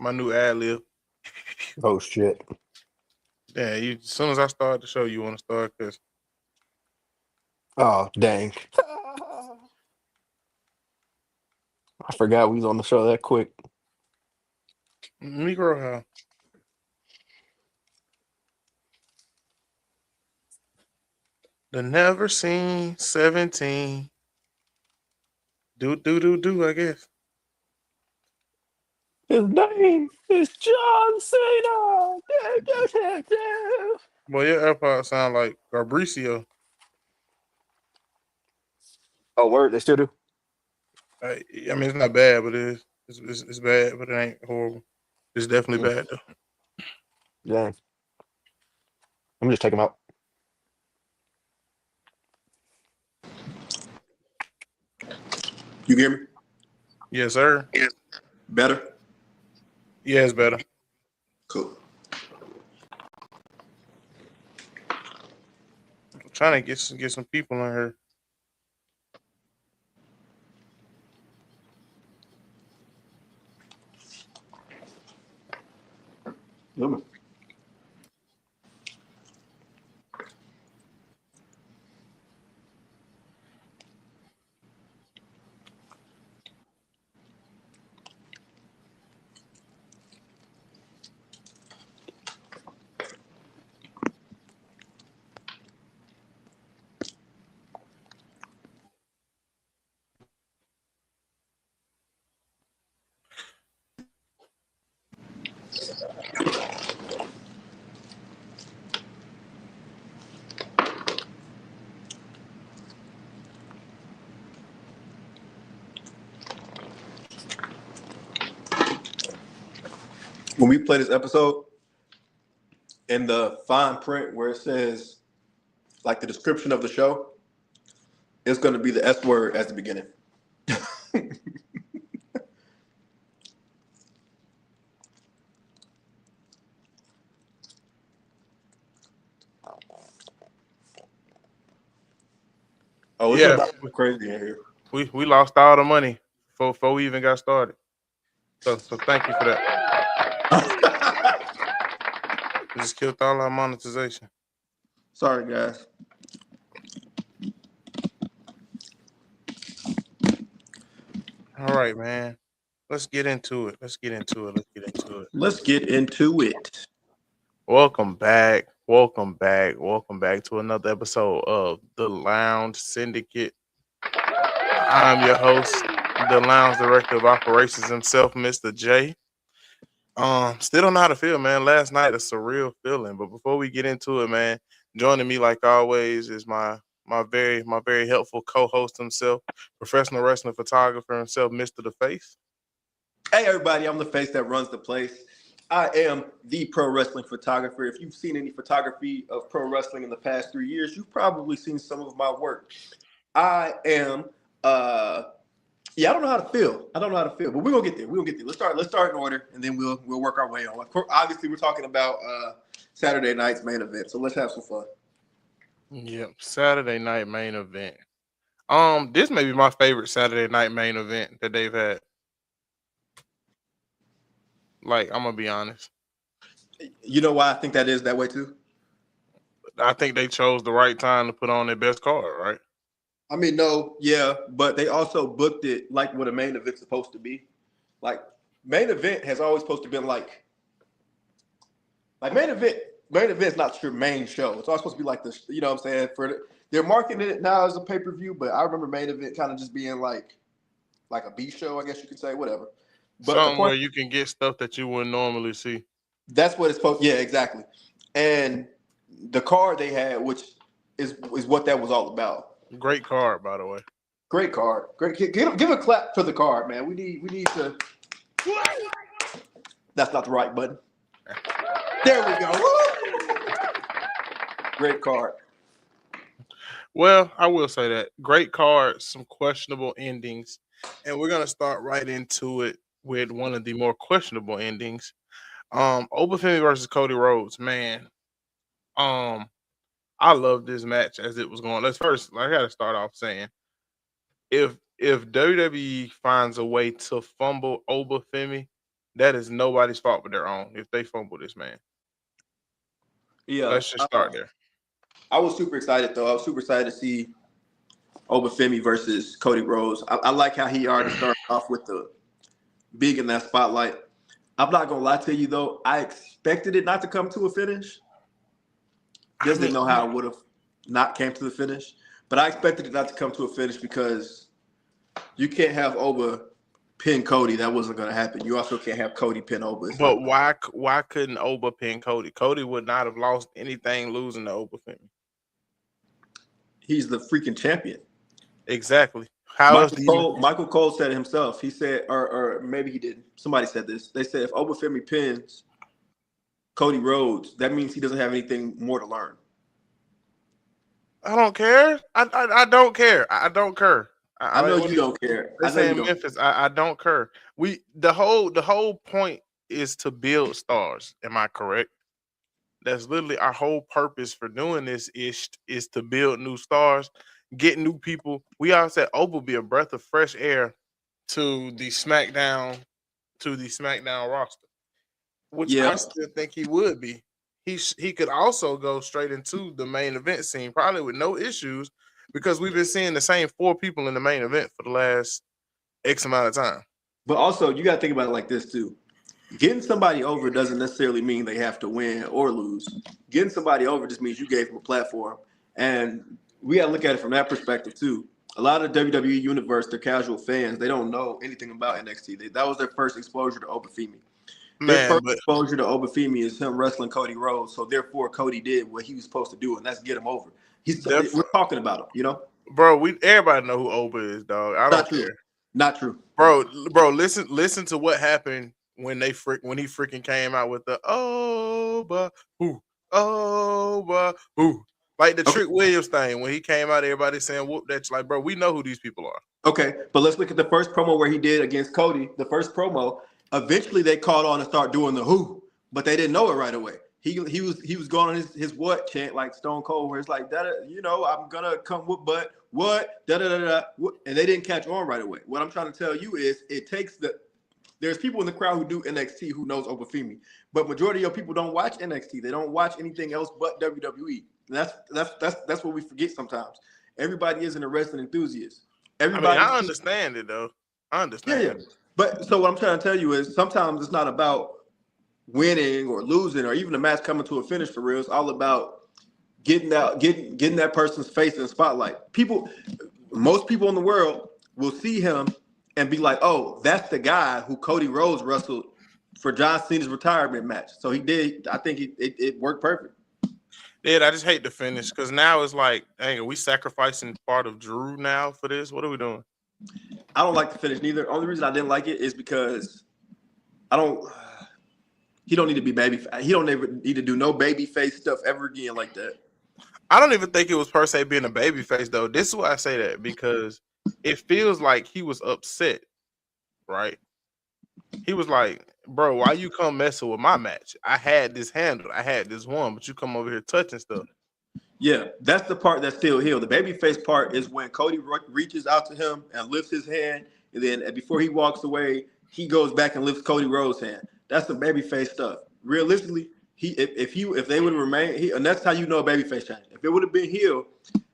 my new ad lib. Oh shit! Yeah, as soon as I start the show, you want to start because Oh dang! I forgot we was on the show that quick. Negro how. The never seen 17. Do, I guess. His name is John Cena. Boy, your AirPods sound like Gabricio. Oh, word, they still do. I mean, it's not bad, but it's bad, but it ain't horrible. It's definitely bad though. Dang. Let me just take them out. You hear me? Yes, sir. Better? Yeah, it's better. Cool. I'm trying to get some people in here. When we play this episode, in the fine print where it says, like the description of the show, it's going to be the S word at the beginning. Oh, it's Yeah, about to be crazy in here. we lost all the money before we even got started. So thank you for that. We just killed all our monetization. Sorry, guys. All right, man. Let's get into it. Let's get into it. Welcome back to another episode of The Lounge Syndicate. I'm your host, the Lounge Director of Operations himself, Mr. J. Still don't know how to feel, man. Last night, a surreal feeling. But before we get into it, man, joining me like always is my very helpful co-host himself, professional wrestling photographer himself, Mr. The Face. Hey, everybody, I'm the face that runs the place. I am the pro wrestling photographer. If you've seen any photography of pro wrestling in the past 3 years, you've probably seen some of my work. I am, I don't know how to feel. But we're gonna get there. Let's start in order, and then we'll work our way on. Obviously, we're talking about Saturday night's main event, so let's have some fun. Yep, Saturday night main event. This may be my favorite Saturday night main event that they've had. Like, I'm gonna be honest. You know why I think that is that way too? I think they chose the right time to put on their best card, right? I mean, no, yeah, but they also booked it like what a main event's supposed to be. Like, main event has always supposed to be like main event's not your main show. It's always supposed to be like this, you know what I'm saying? They're marketing it now as a pay-per-view, but I remember main event kind of just being like a B show, I guess you could say, whatever. But something where you can get stuff that you wouldn't normally see. That's what it's supposed. Yeah, exactly. And the card they had, which is what that was all about. Great card, by the way. Great card. Great. Give a clap for the card, man. We need to. That's not the right button. There we go. Great card. Well, I will say that. Great card, some questionable endings. And we're gonna start right into it with one of the more questionable endings. Obafemi versus Cody Rhodes, man. I love this match as it was going. I gotta start off saying if WWE finds a way to fumble Obafemi, that is nobody's fault but their own if they fumble this man. Yeah, Let's just start there. I was super excited though. I was super excited to see Obafemi versus Cody Rhodes. I like how he already started off with the big in that spotlight. I'm not gonna lie to you though. I expected it not to come to a finish. Just didn't know how it would have not came to the finish. But I expected it not to come to a finish because you can't have Oba pin Cody. That wasn't gonna happen. You also can't have Cody pin Oba. But why couldn't Oba pin Cody? Cody would not have lost anything losing to Obafemi. He's the freaking champion. Exactly. How else do you? Michael Cole said it himself. He said, or maybe he didn't. Somebody said this. They said if Obafemi pins Cody Rhodes, that means he doesn't have anything more to learn. I don't care. I don't care. I don't care. I know you don't care. They say in Memphis, I don't care. The whole point is to build stars. Am I correct? That's literally our whole purpose for doing this is to build new stars, get new people. We all said Oba will be a breath of fresh air to the SmackDown roster, which I still think he would be. He could also go straight into the main event scene, probably with no issues, because we've been seeing the same 4 people in the main event for the last X amount of time. But also, you got to think about it like this too. Getting somebody over doesn't necessarily mean they have to win or lose. Getting somebody over just means you gave them a platform. And we got to look at it from that perspective too. A lot of the WWE universe, they're casual fans. They don't know anything about NXT. That was their first exposure to Obafemi. Their first exposure to Obafemi is him wrestling Cody Rhodes. So therefore, Cody did what he was supposed to do, and that's get him over. We're talking about him, you know? Bro, everybody know who Oba is, dog. I don't care. Not true. Bro, listen to what happened when he freaking came out with the Oba, like the Trick Williams thing when he came out, everybody saying whoop. That's like, bro, we know who these people are. Okay, but let's look at the first promo where he did against Cody. The first promo, eventually they caught on and start doing the who, but they didn't know it right away. He was going on his what chant like Stone Cold, where it's like that, I'm gonna come with but what da da da da, and they didn't catch on right away. What I'm trying to tell you is it takes there's people in the crowd who do NXT who knows Obafemi, but majority of people don't watch NXT. They don't watch anything else but WWE. That's what we forget sometimes. Everybody isn't a wrestling enthusiast. I understand it though. I understand. Yeah. But so what I'm trying to tell you is sometimes it's not about winning or losing or even the match coming to a finish for real. It's all about getting that person's face in the spotlight. Most people in the world will see him and be like, oh, that's the guy who Cody Rhodes wrestled for John Cena's retirement match. So he did. I think it worked perfect. Yeah, I just hate the finish because now it's like, dang, are we sacrificing part of Drew now for this? What are we doing? I don't like the finish neither. Only reason I didn't like it is because he don't need to be baby. He don't ever need to do no baby face stuff ever again like that. I don't even think it was per se being a baby face though. This is why I say that because it feels like he was upset, right? He was like, bro, why you come messing with my match? I had this handled. I had this one, but you come over here touching stuff. Yeah, that's the part that's still healed. The babyface part is when Cody reaches out to him and lifts his hand, and then before he walks away, he goes back and lifts Cody Rhodes' hand. That's the babyface stuff. Realistically, if they would remain, and that's how you know a babyface change. If it would have been heel,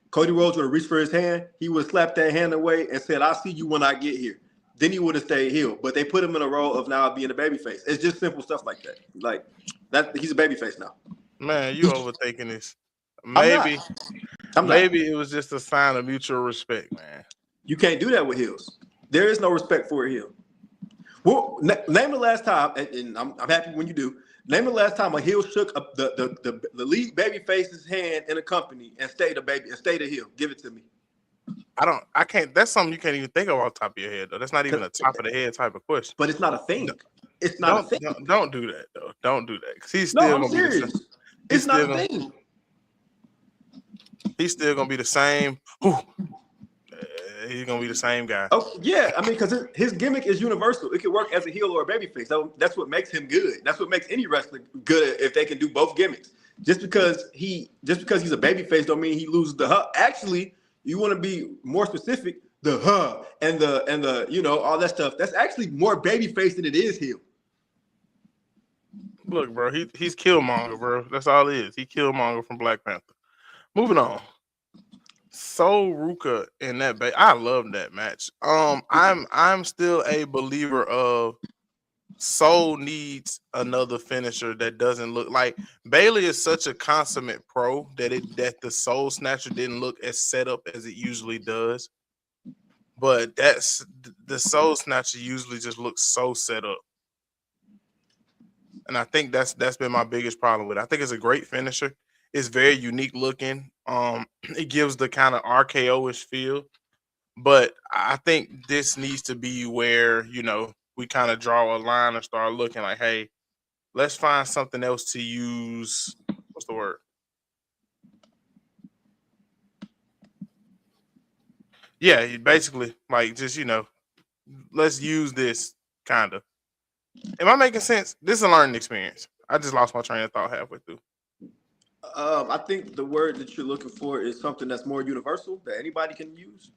Cody Rhodes would have reached for his hand. He would have slapped that hand away and said, "I'll see you when I get here." Then he would have stayed heel. But they put him in a role of now being a babyface. It's just simple stuff like that. Like that, he's a babyface now. Man, you overtaking this. Maybe it was just a sign of mutual respect, man. You can't do that with heels. There is no respect for a heel. Well, name the last time, and I'm happy when you do. Name the last time a heel shook the lead baby face's hand in a company and stayed a heel. Give it to me. I can't. That's something you can't even think of off the top of your head, though. That's not even a top of the head type of question. But it's not a thing. No, it's not a thing. Don't do that, though. Don't do that. Because he's still I'm serious. It's not a thing. He's still gonna be the same. He's gonna be the same guy. Oh yeah, I mean, because his gimmick is universal. It can work as a heel or a babyface. That's what makes him good. That's what makes any wrestler good if they can do both gimmicks. Just because he's a babyface don't mean he loses the huh. Actually, you want to be more specific. The huh and the all that stuff. That's actually more babyface than it is heel. Look, bro, he's Killmonger, bro. That's all it is. He Killmonger from Black Panther. Moving on. Soul Ruka in that I love that match. I'm still a believer of Soul needs another finisher that doesn't look like Bailey is such a consummate pro that the Soul Snatcher didn't look as set up as it usually does. But that's the Soul Snatcher usually just looks so set up. And I think that's been my biggest problem with it. I think it's a great finisher. It's very unique looking. It gives the kind of RKO-ish feel. But I think this needs to be where, we kind of draw a line and start looking like, hey, let's find something else to use. What's the word? Yeah, basically, like, just, let's use this kind of. Am I making sense? This is a learning experience. I just lost my train of thought halfway through. I think the word that you're looking for is something that's more universal that anybody can use.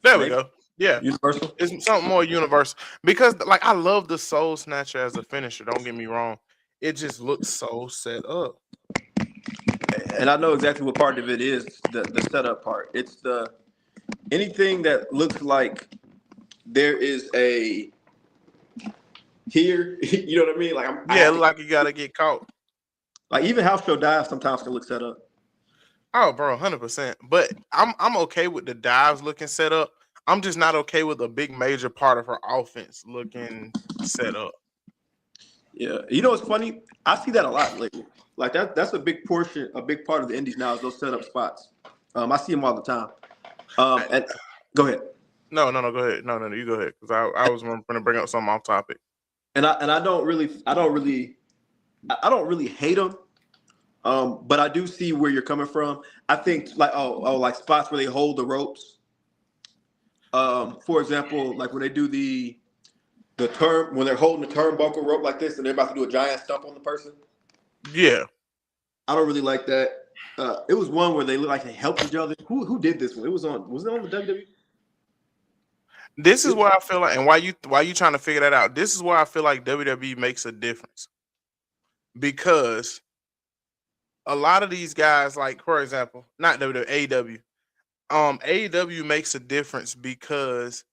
There we go. Yeah. Universal. It's something more universal. Because, like, I love the Soul Snatcher as a finisher. Don't get me wrong. It just looks so set up. And I know exactly what part of it is, the setup part. It's anything that looks like there is a here, you know what I mean? Like like you gotta get caught. Like even house show dives sometimes can look set up. Oh, bro, 100%. But I'm okay with the dives looking set up. I'm just not okay with a big major part of her offense looking set up. Yeah, you know what's funny? I see that a lot lately. Like that's a big part of the indies now is those setup spots. I see them all the time. And go ahead. No, go ahead. No, you go ahead because I was going to bring up something off topic. And I don't really hate them. But I do see where you're coming from. I think like spots where they hold the ropes. For example, like when they do the when they're holding the turnbuckle rope like this and they're about to do a giant stump on the person. Yeah. I don't really like that. It was one where they look like they helped each other. Who did this one? Was it on the WWE? This is where I feel like, and why you trying to figure that out? This is where I feel like WWE makes a difference. Because a lot of these guys, like for example, not WWE, AEW. AEW makes a difference because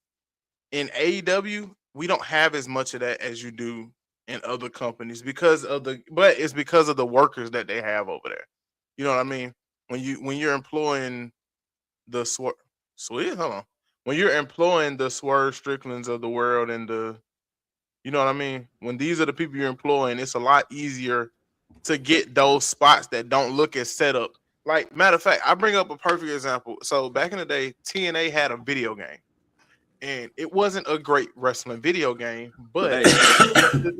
in AEW we don't have as much of that as you do in other companies but it's because of the workers that they have over there. You know what I mean? When you're employing the when you're employing the Swerve Stricklands of the world and you know what I mean? When these are the people you're employing, it's a lot easier to get those spots that don't look as set up. Like, matter of fact, I bring up a perfect example. So back in the day, TNA had a video game. And it wasn't a great wrestling video game, but hey,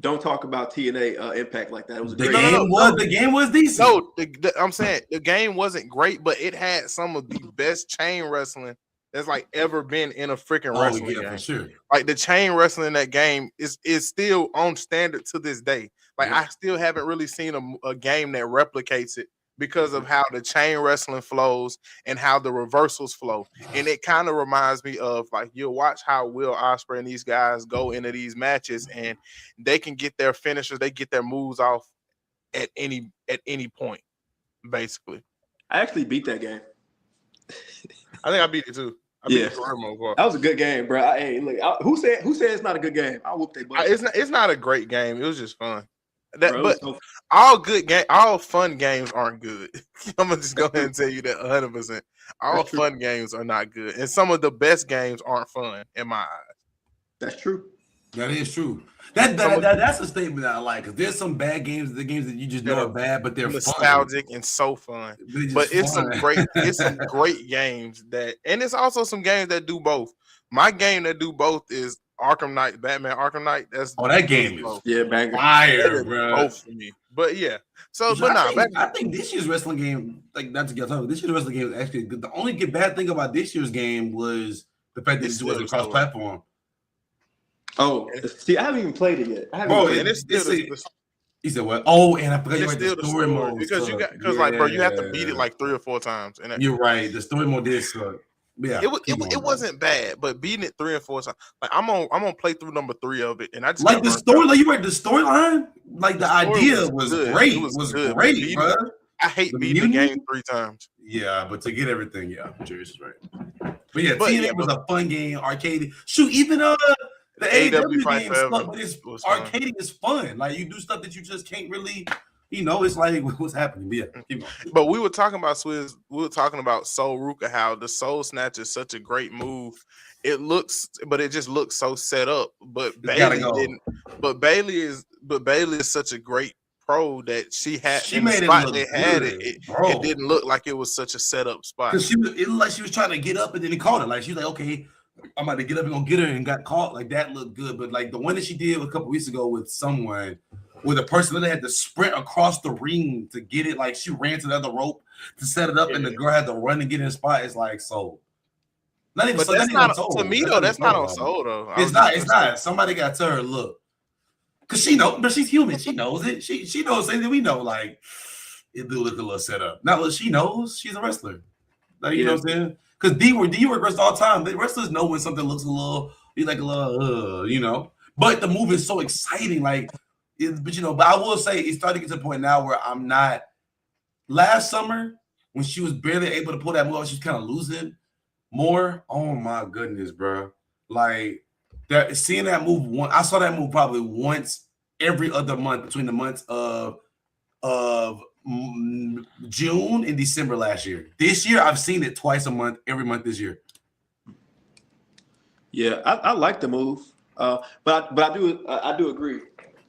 don't talk about TNA Impact like that. It was the game was decent. No, I'm saying the game wasn't great, but it had some of the best chain wrestling that's like ever been in a freaking wrestling game. For sure. Like the chain wrestling in that game is still on standard to this day. Like I still haven't really seen a game that replicates it because of how the chain wrestling flows and how the reversals flow. And it kind of reminds me of like you'll watch how Will Ospreay and these guys go into these matches and they can get their finishers, they get their moves off at any point, basically. I actually beat that game. I think I beat it too. That was a good game, bro. Hey, look, who said it's not a good game? I whooped their butt. It's not a great game. It was just fun. Bro, All fun games aren't good. I'm gonna just go ahead and tell you that 100%. All fun games are not good, and some of the best games aren't fun in my eyes. That's true. That is true. That's a statement that I like because there's some bad games, the games that you just know are bad, but they're nostalgic fun. And so fun. But it's some great games and it's also some games that do both. My game that do both is Arkham Knight, Batman Arkham Knight. That game is banger. Fire, bro. Both for me. But yeah. So, I think this year's wrestling game, like not to get off, this year's wrestling game is actually good. The only bad thing about this year's game was the fact that it was cross-platform. Oh, see, I haven't even played it yet. He said, "Well, oh, and I forgot you still the story mode because like, bro, you have to beat it like 3 or 4 times." You're right. The story mode did suck. Yeah, it wasn't bad, but beating it 3 and 4 times. Like I'm on playthrough number 3 of it, and I just like got the burnt story. out. Like you read the storyline. Like the story idea was good. great. It was Was good, but great, bro. I hate The beating the game mutant? 3 times. Yeah, but to get everything, yeah, Julius is right. But yeah, But TNA yeah, was but a fun game, arcade. Shoot, even the AEW AEW Fight game suck, Forever but it's was fun. arcade is fun. Like you do stuff that you just can't really, it's like what's happening. But yeah, keep going. But we were talking about Swizz. We were talking about Soul Ruka, how the Soul Snatch is such a great move. It just looks so set up. But It's gotta Bailey go. didn't. But Bailey is such a great pro that she had She in the made it spot look they had good, it. bro. It didn't look like it was such a setup spot. Because it looked like she was trying to get up and then he caught it. Like she was like, okay, I'm about to get up and gonna get her and got caught. Like that looked good. But like the one that she did a couple weeks ago with someone, with a person that had to sprint across the ring to get it, like she ran to the other rope to set it up, and the girl had to run and get in the spot. It's like Soul. Not even But so. that's not Soul. to me though. That's not on Soul though. It's not. It's not. Somebody got to tell her, look, because she knows, but she's human. She knows it. She knows things that we know. Like it do look a little set up. Not what she knows. She's a wrestler. Like you know what I'm saying? Because D work wrestles all the time. The wrestlers know when something looks a little, But the move is so exciting. Like, but I will say it's starting to get to the point now where I'm not. Last summer, when she was barely able to pull that move, she was kind of losing more. Oh my goodness, bro! Like that, seeing that move I saw that move probably once every other month between the months of June and December last year. This year, I've seen it twice a month, every month this year. Yeah, I like the move, but I do agree.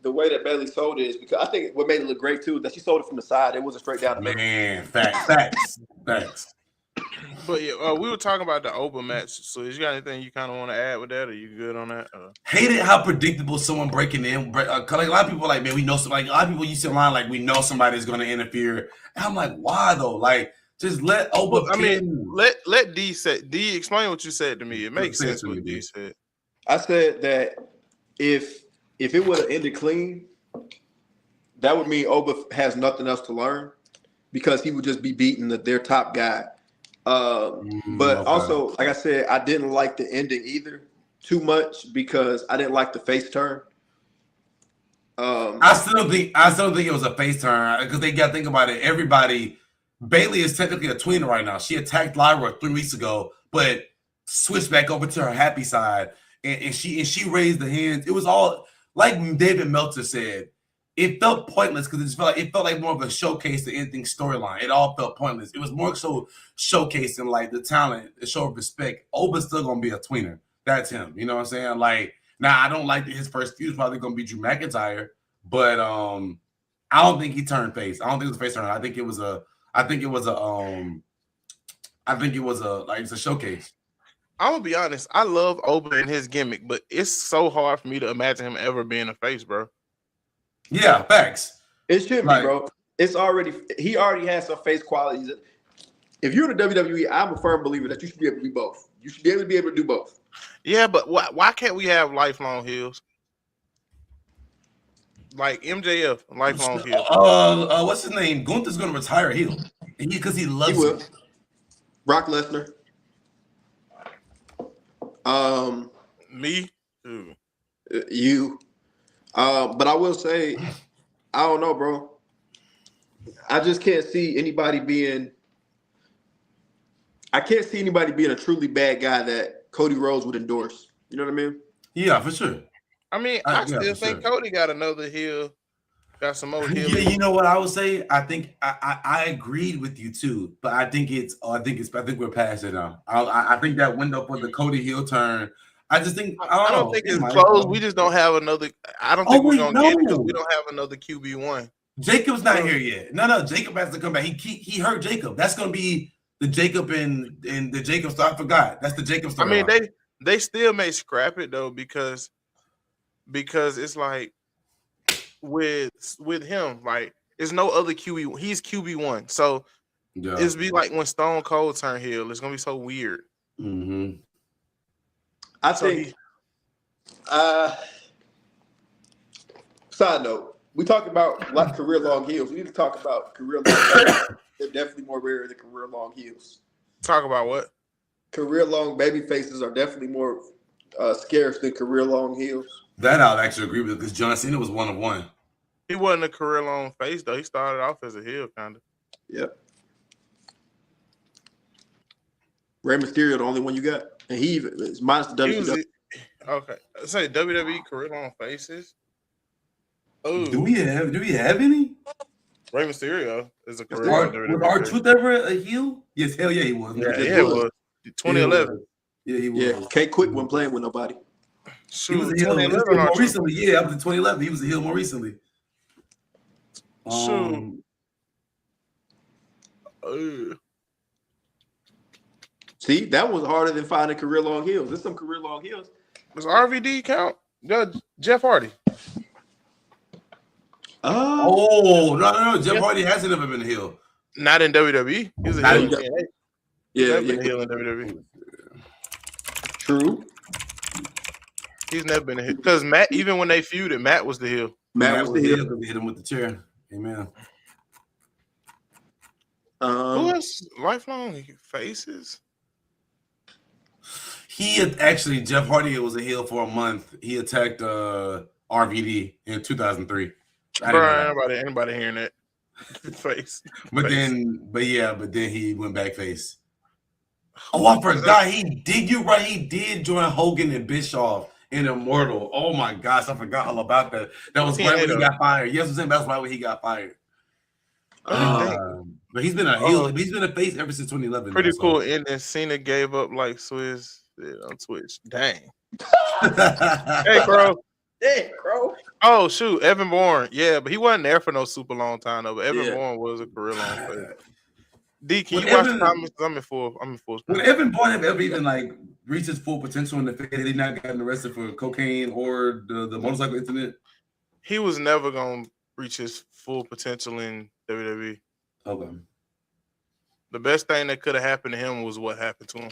The way that Bailey sold it is because I think what made it look great too is that she sold it from the side. It wasn't straight down the middle. Man, facts. But yeah, we were talking about the open match. So, you got anything you kind of want to add with that? Are you good on that? Hated how predictable someone breaking in. Like a lot of people, like, man, we know somebody. Like, a lot of people you see online, like, we know somebody's going to interfere. And I'm like, why though? Like, just let Oba. Well, I mean, let D say. D, explain what you said to me. It makes sense what D said. I said that if it would have ended clean, that would mean Oba has nothing else to learn because he would just be beating their top guy. But also, like I said, I didn't like the ending either too much because I didn't like the face turn. I still don't think it was a face turn because they got to think about it. Everybody, Bailey is technically a tweener right now. She attacked Lyra 3 weeks ago, but switched back over to her happy side, and she raised the hands. It was all like David Meltzer said. It felt pointless because it felt like more of a showcase than anything storyline. It all felt pointless. It was more so showcasing like the talent, the show of respect. Oba's still gonna be a tweener. That's him. You know what I'm saying? Like now, I don't like that his first feud is probably gonna be Drew McIntyre, but I don't think he turned face. I don't think it was a face turn. I think it was it's a showcase. I'm gonna be honest. I love Oba and his gimmick, but it's so hard for me to imagine him ever being a face, bro. Yeah, facts. It should be, bro. He already has some face qualities. If you're in the WWE, I'm a firm believer that you should be able to do both. You should be able to do both. Yeah, but why can't we have lifelong heels? Like MJF, lifelong heel. What's his name? Gunther's gonna retire heel. Because he loves will. it. Brock Lesnar. Me too. You. But I will say, I don't know, bro. I just can't see anybody being. I can't see anybody being a truly bad guy that Cody Rhodes would endorse. You know what I mean? Yeah, for sure. I mean, I still think Cody got another heel. Got some more heel. Yeah, you know what I would say? I think I agreed with you too, but I think we're past it now. I think that window for the Cody heel turn. I just think I don't think it's closed. We just don't have another. I don't think we're gonna get it because we don't have another QB1. Jacob's not here yet. No, Jacob has to come back. He hurt Jacob. That's gonna be the Jacob and the Jacob story. I forgot. That's the Jacob story. I mean, they still may scrap it though because it's like with him, like there's no other QB. He's QB1, so it's be like when Stone Cold turned heel. It's gonna be so weird. Mm-hmm. I think. Side note: we talk about like career-long heels. We need to talk about career-long. They're definitely more rare than career-long heels. Talk about what? career-long baby faces are definitely more scarce than career-long heels. That I'll actually agree with because John Cena was one of one. He wasn't a career long face though. He started off as a heel, kind of. Yep. Rey Mysterio, the only one you got, and he even it's minus the WCW. Okay, say WWE career long faces. Oh, Do we have any? Rey Mysterio is a career long Was R-Truth ever a heel? Yes, hell yeah, he was. Yeah, it was. 2011. Yeah, he was. Yeah, K Quick wasn't playing with nobody. He was a heel more recently. Yeah, up to 2011, he was a heel more recently. See, that was harder than finding career long heels. There's some career long heels. Does RVD count? No, Jeff Hardy. No. Jeff Hardy hasn't ever been a heel. Not in WWE. He was a heel in TNA. Yeah, He's never been a heel in WWE. True. He's never been a heel. Because Matt, even when they feuded, Matt was the heel. Matt was the heel. They hit him with the chair. Amen. Who else? Lifelong faces? He had actually, Jeff Hardy was a heel for a month. He attacked RVD in 2003. Bro, anybody hearing that face? Then he went back face. Oh, I forgot he did. You're right. He did join Hogan and Bischoff in Immortal. Oh my gosh, I forgot all about that. That was right when he got fired. Yes, I'm saying that's right when he got fired. But he's been a heel. He's been a face ever since 2011. Pretty cool. And then Cena gave up like Swizz on Twitch. Dang. Hey, bro. Hey, bro. Oh shoot, Evan Bourne. Yeah, but he wasn't there for no super long time though. But Evan Bourne was a career long face. D, can you watch the comments? I'm in full. Would Evan Bourne have ever even like reached his full potential in the fact that he not gotten arrested for cocaine or the motorcycle incident? He was never gonna reach his full potential in WWE. Okay. The best thing that could have happened to him was what happened to him.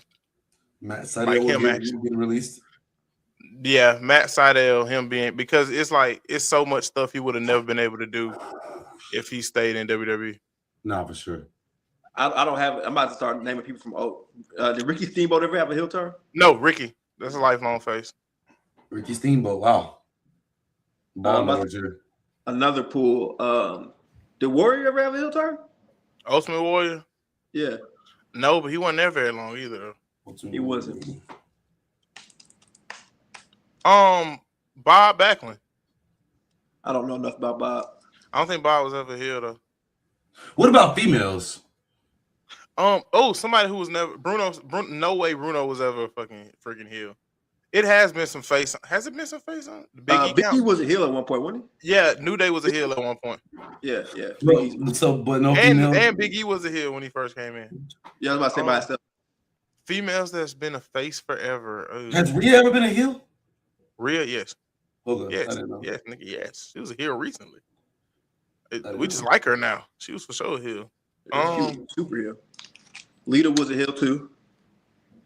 Matt Seidel getting released. Yeah, Matt Seidel, him being because it's so much stuff he would have never been able to do if he stayed in WWE. Nah, for sure. I don't have. I'm about to start naming people from. Did Ricky Steamboat ever have a heel turn? No, Ricky. That's a lifelong face. Ricky Steamboat. Wow. Another pool. Did Warrior ever have a heel turn? Ultimate Warrior. Yeah. No, but he wasn't there very long either. He wasn't. Bob Backlund. I don't know enough about Bob. I don't think Bob was ever here though. What about females? Somebody who was never Bruno. No way Bruno was ever a freaking heel. It has been some face. Has it been some face on? Big E was a heel at one point, wasn't he? Yeah, New Day was a heel at one point. Yeah. But no females. And Big E was a heel when he first came in. Yeah, I was about to say by itself. Females that's been a face forever. Has Rhea ever been a heel? Rhea, yes. Okay. Yes, yes, nigga, yes. She was a heel recently. We just like her now. She was for sure a heel. She was super heel. Lita was a heel too.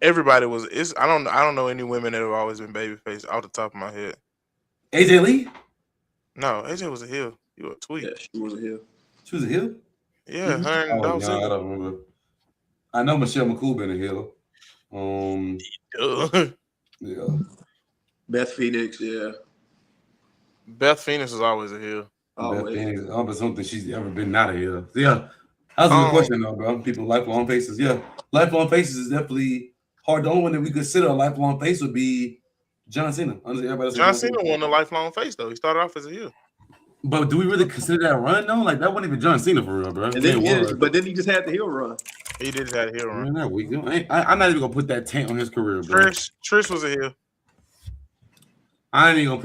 Everybody was. I don't know any women that have always been babyface off the top of my head. AJ Lee? No, AJ was a heel. You a tweet? Yeah, she was a heel. She was a heel? Yeah, her and no, I don't remember. I know Michelle McCool been a heel. Yeah. Beth Phoenix, yeah. Beth Phoenix is always a heel. Beth Phoenix, I don't think she's ever been not a heel. Yeah. That's a good question though, bro. People lifelong faces. Yeah. Lifelong faces is definitely hard. The only one that we consider a lifelong face would be John Cena. John Cena won a lifelong face though. He started off as a heel. But do we really consider that run though? Like that wasn't even John Cena for real, bro. But then he just had the heel run. He did have a heel run. I'm not even gonna put that taint on his career, bro. Trish was a heel. I ain't even gonna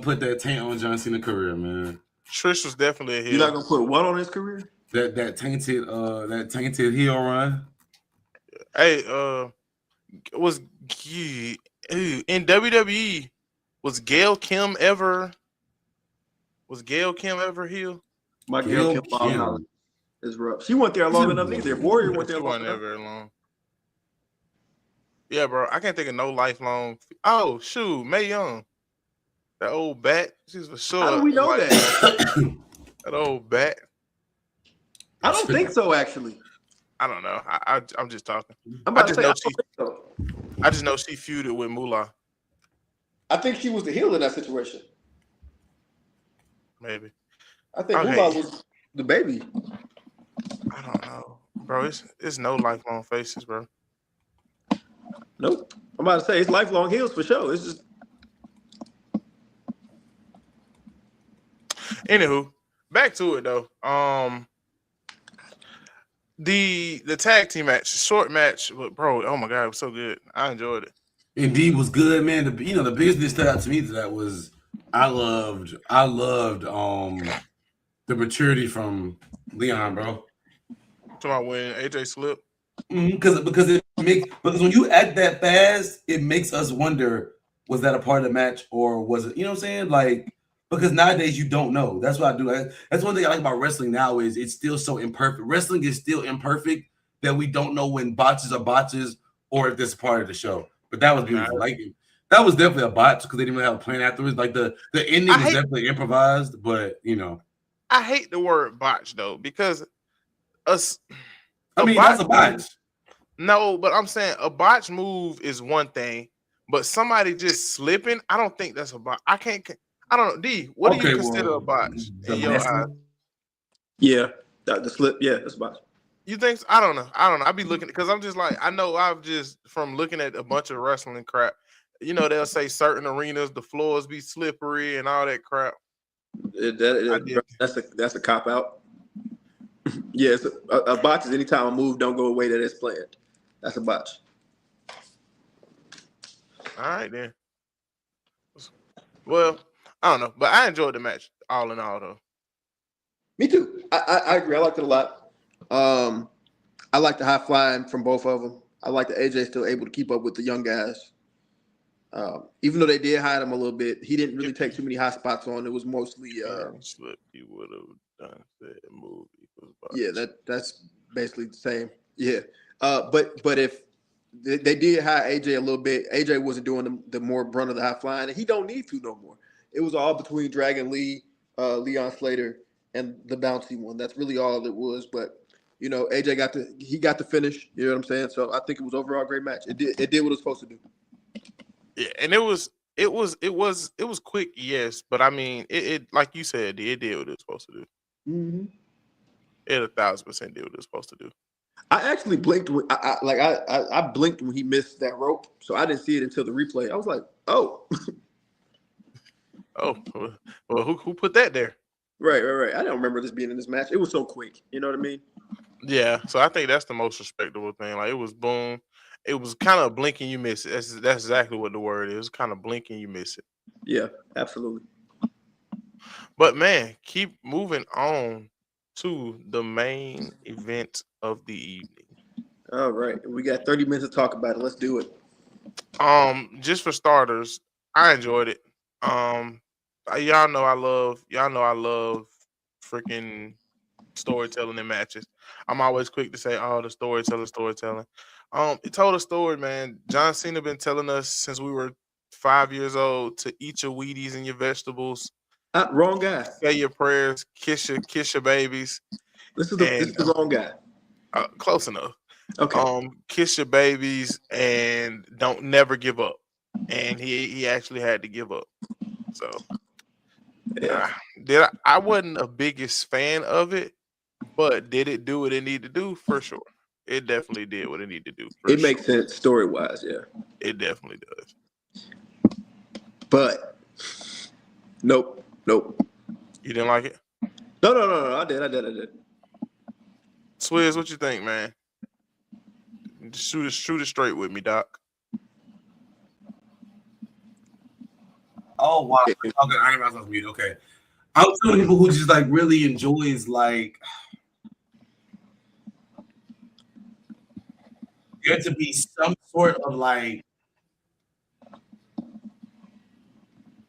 put that taint on John Cena's career, man. Trish was definitely a heel. You're not gonna put what on his career? That tainted heel run. Hey, was in WWE was Gail Kim ever heel? My Gail Kim is rough. She went there long enough either. Warrior went there long enough. Very long. Yeah, bro. I can't think of no lifelong. Oh, shoot. Mae Young. That old bat. She's for sure. How do we know that? That old bat. I don't think so, actually. I don't know. I'm just talking. I So, I just know she feuded with Moolah. I think she was the heel in that situation. Maybe. I think Okay. Moolah was the baby. I don't know, bro. It's no lifelong faces, bro. Nope. I'm about to say it's lifelong heels for sure. It's just Anywho, back to it though. The tag team match, short match, but bro, oh my god, it was so good. I enjoyed it. Indeed was good, man. The biggest thing that stood out to me to that was I loved the maturity from Leon, bro. Talking about when AJ slipped. Because when you act that fast, it makes us wonder, was that a part of the match or was it, you know what I'm saying? Like, because nowadays you don't know. That's what I do. That's one thing I like about wrestling now is it's still so imperfect. Wrestling is still imperfect that we don't know when botches are botches or if this is part of the show. But that was beautiful. Like that was definitely a botch because they didn't really have a plan afterwards. Like the ending was definitely improvised, but you know. I hate the word botch though, because that's a botch. No, but I'm saying a botch move is one thing, but somebody just slipping, I don't think that's a botch. I don't know. D, what do you consider a botch in your eyes? Yeah, the slip. Yeah, that's a botch. You think so? I don't know. I be looking because I'm just like, I know I've just from looking at a bunch of wrestling crap, you know, they'll say certain arenas the floors be slippery and all that crap. That's a cop out. Yeah, a botch is anytime a move don't go away that it's planned. That's a botch. All right then. Well, I don't know, but I enjoyed the match all in all though. Me too. I agree. I liked it a lot. I like the high flying from both of them. I like that AJ still able to keep up with the young guys. Even though they did hide him a little bit, he didn't really take too many high spots on. It was mostly slip. He would have done that move. Yeah, that's basically the same. Yeah, but if they did hide AJ a little bit, AJ wasn't doing the more brunt of the high flying, and he don't need to no more. It was all between Dragon Lee, Leon Slater, and the bouncy one. That's really all it was. But you know, AJ got the finish. You know what I'm saying? So I think it was overall a great match. It did what it was supposed to do. Yeah, and it was quick, yes, but I mean, it like you said, it did what it was supposed to do. Mm-hmm. It 1,000% did what it was supposed to do. I actually blinked when I blinked when he missed that rope, so I didn't see it until the replay. I was like, oh, oh, well, who put that there? Right. I don't remember this being in this match. It was so quick. You know what I mean? Yeah. So I think that's the most respectable thing. Like it was boom. It was kind of blinking, you miss it. That's exactly what the word is. It was kind of blinking, you miss it. Yeah, absolutely. But man, keep moving on to the main event of the evening. All right, we got 30 minutes to talk about it. Let's do it. Just for starters, I enjoyed it. Y'all know I love freaking storytelling in matches. I'm always quick to say, "Oh, the storytelling." It told a story, man. John Cena been telling us since we were 5 years old to eat your Wheaties and your vegetables. Wrong guy. Say your prayers. Kiss your babies. This is the wrong guy. Close enough. Okay. Kiss your babies and don't never give up. And he actually had to give up. So yeah. I wasn't a biggest fan of it, but did it do what it needed to do? For sure. It definitely did what it needed to do. It makes sense story-wise, yeah. It definitely does. But nope. You didn't like it? No. I did. Swizz, what you think, man? Shoot it straight with me, Doc. Oh wow! Okay, I didn't realize I was muted. Okay, I'm some people who just like really enjoys like there to be some sort of like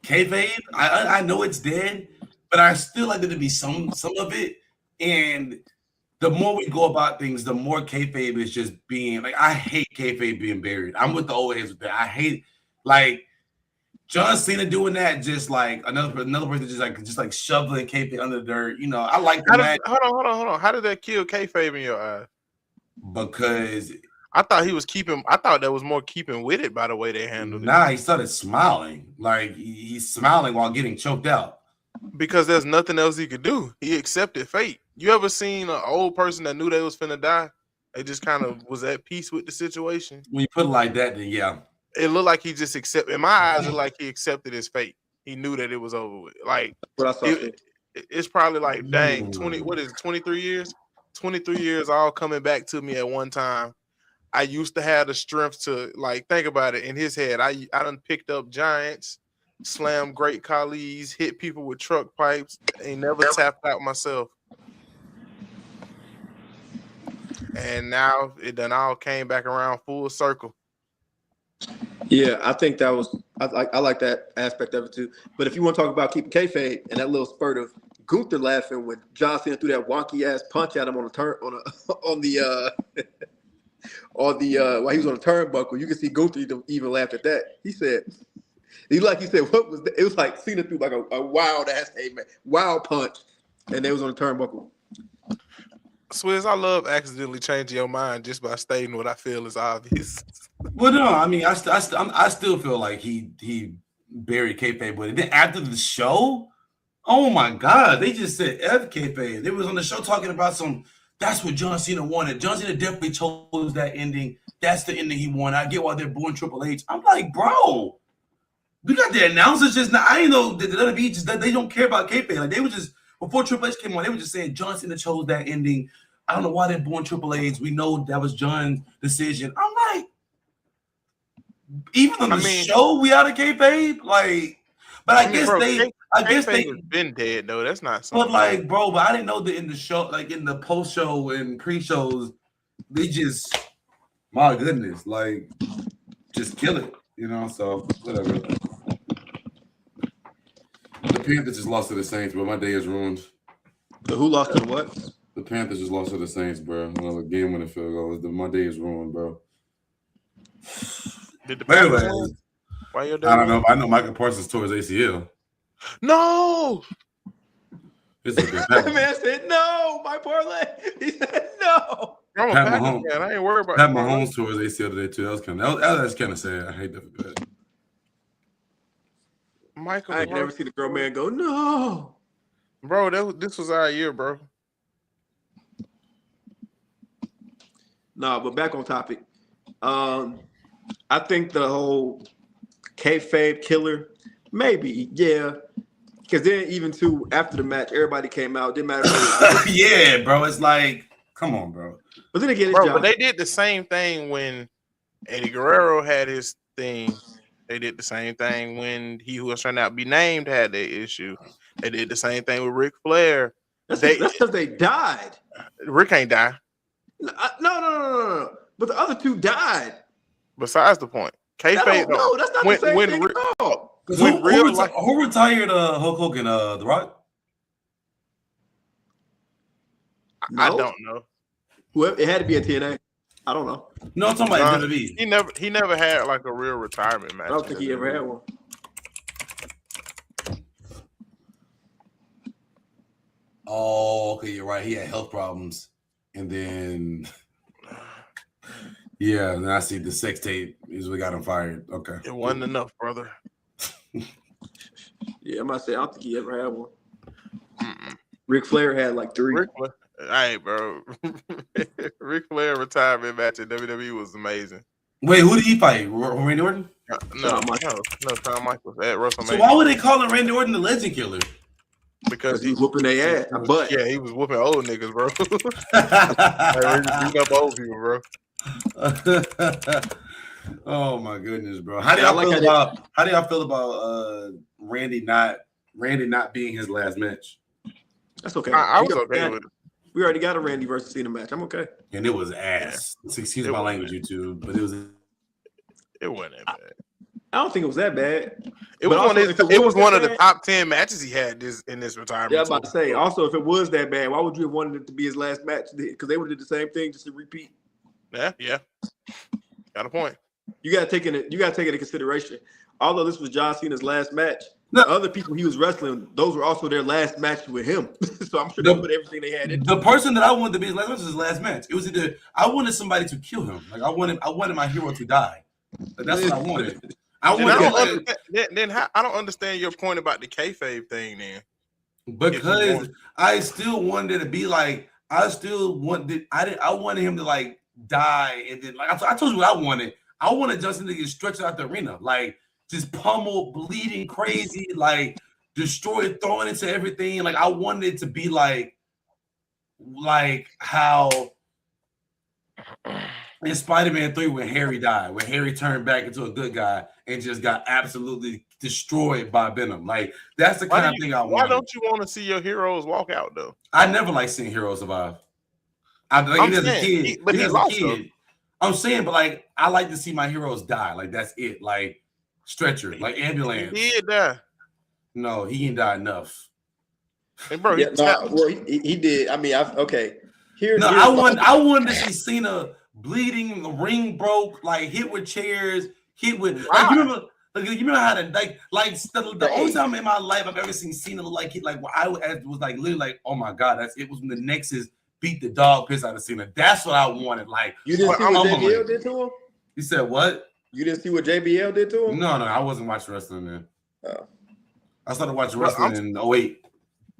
kayfabe. I know it's dead, but I still like there to be some of it. And the more we go about things, the more kayfabe is just being like. I hate kayfabe being buried. I'm with the old heads with that. I hate like. John Cena doing that, just like another person, just like shoveling kayfabe under the dirt. You know, I like the match. Hold on. How did that kill kayfabe in your eyes? Because I thought he was keeping. I thought that was more keeping with it by the way they handled it. Nah, he started smiling. Like he's smiling while getting choked out. Because there's nothing else he could do. He accepted fate. You ever seen an old person that knew they was finna die? They just kind of was at peace with the situation. When you put it like that, then yeah. It looked like he just accepted. In my eyes, it looked like he accepted his fate. He knew that it was over with. Like What I saw. it's probably like dang 20. What is it? 23 years? 23 years all coming back to me at one time. I used to have the strength to like think about it in his head. I done picked up giants, slammed great Khalis, hit people with truck pipes, ain't never tapped out myself. And now it done all came back around full circle. Yeah, I think that was I like that aspect of it too. But if you want to talk about keeping kayfabe and that little spurt of Gunther laughing when John Cena threw that wonky ass punch at him on the turn on the while he was on the turnbuckle, you can see Gunther even laughed at that. He said, what was that? It was like Cena threw like a wild ass wild punch, and they was on the turnbuckle. Swizz, I love accidentally changing your mind just by stating what I feel is obvious. Well, no, I mean, I still feel like he buried kayfabe with it. Then after the show, oh my God, they just said F kayfabe. They was on the show talking about that's what John Cena wanted. John Cena definitely chose that ending. That's the ending he wanted. I get why they're booing Triple H. I'm like, bro, we got the announcers just now. I didn't know the WWE just they don't care about kayfabe. Like they were just before Triple H came on, they were just saying John Cena chose that ending. I don't know why they're booing Triple H. We know that was John's decision. I'm like, even on the show, we out of kayfabe. Like, but I guess they've been dead though. That's not something. But like, bro, but I didn't know that in the show, like in the post show and pre-shows, they just, my goodness, like, just kill it, you know. So whatever. The Panthers just lost to the Saints, but my day is ruined. Who lost to the what? The Panthers just lost to the Saints, bro. Another game-winning field goal. My day is ruined, bro. Did the Panthers win? Why your day? I don't know. I know Michael Parsons tore his ACL. No. That man said no. My parlay. He said no. Pat Mahomes, man. I ain't worried about Pat Mahomes tore his ACL today too. That's kind of sad. I hate that for Pat. Michael, I never seen a grown man go no. Bro, this was our year, bro. No, but back on topic. I think the whole kayfabe killer, maybe, yeah. Because then even too after the match, everybody came out. Didn't matter. Yeah, bro. It's like, come on, bro. But then again, but they did the same thing when Eddie Guerrero had his thing. They did the same thing when he who was trying to be named had their issue. They did the same thing with Ric Flair. That's because they died. Rick ain't die. No. But the other two died. Besides the point. Kayfabe. No, that's not the same thing at all. Who retired Hulk Hogan? The Rock? No. I don't know. It had to be a TNA. I don't know. No, I'm talking about WWE. He never had like a real retirement match. I don't think he ever had one. Oh, okay, you're right. He had health problems, and then yeah, and I see the sex tape is what got him fired. Okay, it wasn't enough, brother. Yeah, I might say I don't think he ever had one. Ric Flair had like 3. Hey, bro. Ric Flair retirement match in WWE was amazing. Wait, who did he fight? Randy Orton? No, Shawn Michaels at WrestleMania. So why would they call him Randy Orton the Legend Killer? Because he's whooping their ass. But yeah, he was whooping old niggas, bro. Beating up old people, bro. Oh my goodness, bro. How do y'all feel about Randy not being his last match? That's okay. I was okay with it. We already got a Randy versus Cena match. I'm okay. And it was ass. Excuse my language, YouTube, but it wasn't that bad. I don't think it was that bad. It was one of the top 10 matches he had in this retirement. Yeah, I was about to say. Also, if it was that bad, why would you have wanted it to be his last match? Because they would have did the same thing just to repeat. Yeah. Got a point. You gotta take it into consideration. Although this was John Cena's last match, the other people he was wrestling, those were also their last match with him. So I'm sure they put everything they had into the person that I wanted to be his last match was his last match. It was either I wanted somebody to kill him, like I wanted my hero to die. Like, that's what I wanted. I don't understand your point about the kayfabe thing then. Because I still wanted to be like I wanted him to like die, and then like I told you what I wanted. I wanted Justin to get stretched out the arena, like just pummeled, bleeding crazy, like destroyed, throwing into everything. Like I wanted it to be like how in Spider-Man 3 when Harry died, when Harry turned back into a good guy and just got absolutely destroyed by Venom. Like that's the kind of thing I want. Why don't you want to see your heroes walk out though? I never like seeing heroes survive. I'm saying, I'm saying, but like I like to see my heroes die. Like that's it. Like Stretcher, like Ambulance. He did die. No, he didn't die enough. Hey, bro, he did. I mean, I wanted to see Cena bleeding, the ring broke, like hit with chairs, hit with like you remember how to the only time in my life I've ever seen Cena look like I was like literally like, oh my god, it was when the Nexus beat the dog piss out of Cena. That's what I wanted. Like you didn't see what JBL did to him? You said what? You didn't see what JBL did to him? No, I wasn't watching wrestling then. Oh. I started watching wrestling in 08.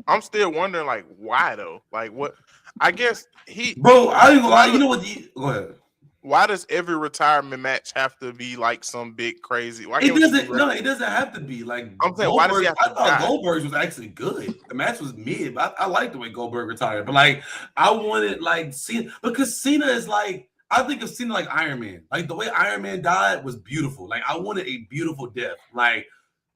I'm still wondering, like, why though? Like, what? I guess Bro, I ain't gonna lie. You know what? Go ahead. Why does every retirement match have to be like some big crazy? Why can't it doesn't have to be like. I'm saying, why does he have to die? I thought Goldberg's was actually good. The match was mid, but I like the way Goldberg retired. But like, I wanted like Cena because Cena is like. I think of Cena like Iron Man. Like the way Iron Man died was beautiful. Like I wanted a beautiful death. Like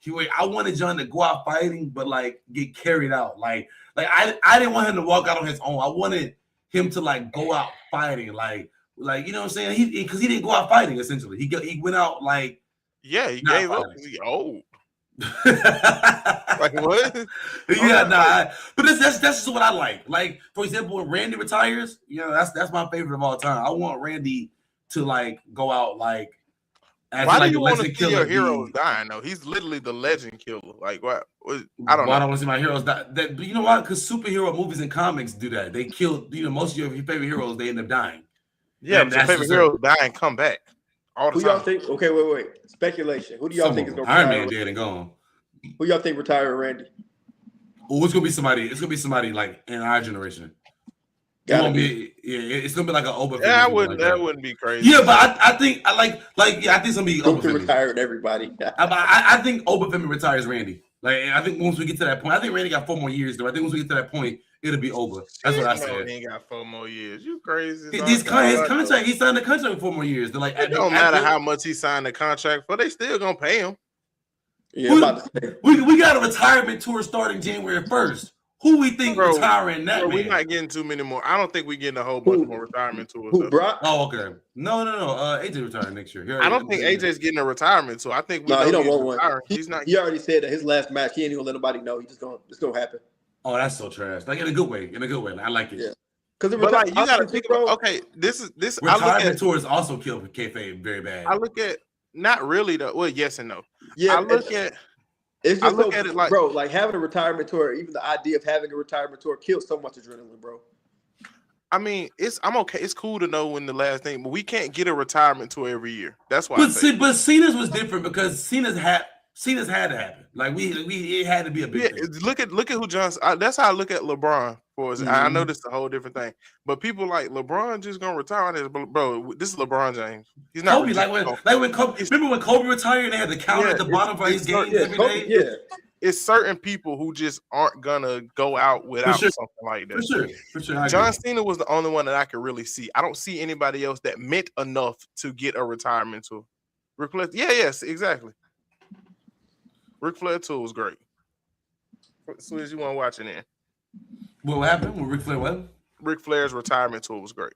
I wanted John to go out fighting, but like get carried out. Like I didn't want him to walk out on his own. I wanted him to like go out fighting. Like you know what I'm saying? Because he didn't go out fighting essentially. He went out like he gave up. He old. Like what? Yeah, but that's just what I like. Like for example, when Randy retires, you know that's my favorite of all time. I want Randy to like go out like. Why do you want to see your heroes dying though? He's literally the legend killer. Like what? I don't know. I don't want to see my heroes die. You know why? Because superhero movies and comics do that. They kill most of your favorite heroes. They end up dying. Yeah, but your favorite heroes die and come back all the time. Y'all think? Okay, wait. Speculation. Who do y'all think is going to Iron Man dead and gone? Who y'all think retired Randy? Oh, it's gonna be somebody like in our generation. It's gonna be like an Oba. Yeah, that wouldn't be crazy. Yeah, but I think I think it's gonna be Oba retired everybody. I think Oba Femi retires Randy. Like I think once we get to that point, I think Randy got 4 more years though. I think once we get to that point, it'll be Oba. That's what I said. He ain't got 4 more years. You crazy? His contract, he signed a contract with 4 more years. They're like, it don't matter how much he signed the contract for, they still gonna pay him. Yeah, we got a retirement tour starting January 1st. Who we think retiring that man? We're not getting too many more. I don't think we're getting a whole bunch more retirement tours. Who, Brock? Oh, okay. No. AJ retiring next year. I don't think AJ's getting a retirement tour. I think he don't want one. He's not. He already said that his last match, he ain't even let nobody know. It's gonna happen. Oh, that's so trash. Like in a good way. I like it. Yeah. Because like, you gotta think about. Okay, this. Retirement tours also kill kayfabe very bad. I look at not really though. Well, yes and no. Yeah. I look at it like, bro, like having a retirement tour, even the idea of having a retirement tour kills so much adrenaline, bro. I mean, I'm okay. It's cool to know when the last thing, but we can't get a retirement tour every year. That's why. But Cena's was different because Cena's had to happen. Like it had to be a big thing. Look at who Johnson. That's how I look at LeBron. I know this is a whole different thing, but people like LeBron just gonna retire on this. Bro, this is LeBron James. He's not Kobe. When Kobe. Remember when Kobe retired? They had the count at the bottom for his games every day. Yeah. It's certain people who just aren't gonna go out without something like that. For sure. John Cena was the only one that I could really see. I don't see anybody else that meant enough to get a retirement tour. Ric Flair, yes, exactly. Ric Flair tour was great. As soon as you want to watch it in. What happened with Ric Flair? What? Ric Flair's retirement tour was great.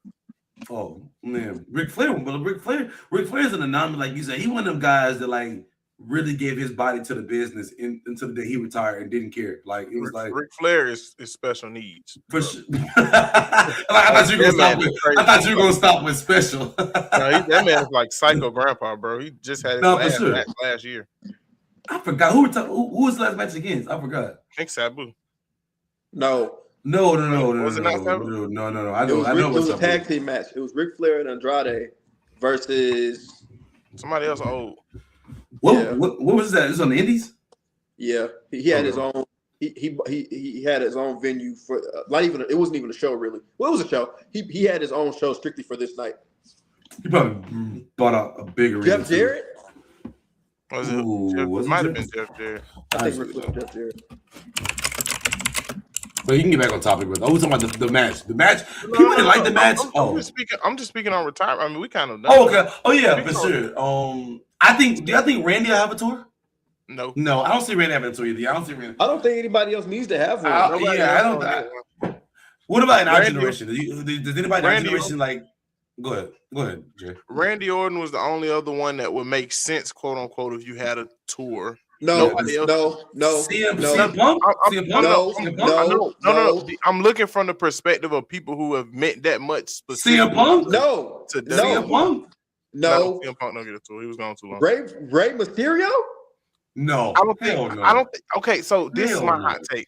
Oh man, Ric Flair's an anomaly, like you said. He one of them guys that like really gave his body to the business until the day he retired and didn't care. Like it was like Ric Flair is special needs. For sure. I thought you were gonna stop with special. No, that man is like psycho grandpa, bro. He just had his last year. I forgot who was the last match against. I forgot. I think Sabu. No. No. Was it not Sabu? No. It was I know it was what's a up. tag team match. It was Ric Flair and Andrade versus Somebody else old. What was that? It was on the Indies? Yeah. He had his own he had his own venue for not even it wasn't even a show really. Well, it was a show. He had his own show strictly for this night. He probably bought out a bigger Jeff Jarrett? Was it? Was It it might have Jeff? been Jeff Jarrett. I think Ric Flair Jeff Jarrett. But you can get back on topic with. I was talking about the match. The match. People didn't like the match. I'm just speaking on retirement. I mean, we kind of. Oh, okay. Oh, yeah, for sure. Do y'all think Randy will have a tour? No, I don't see Randy having a tour either. I don't see Randy. I don't think anybody else needs to have one. I don't. What about in our generation? Does anybody in our generation like? Go ahead, Jay. Randy Orton was the only other one that would make sense, quote unquote, if you had a tour. No. CM Punk? No. I'm looking from the perspective of people who have meant that much. CM Punk? No. CM Punk? No. CM Punk don't get a tour. He was gone too long. Ray Mysterio? No. I don't think. Okay, so this is my hot take.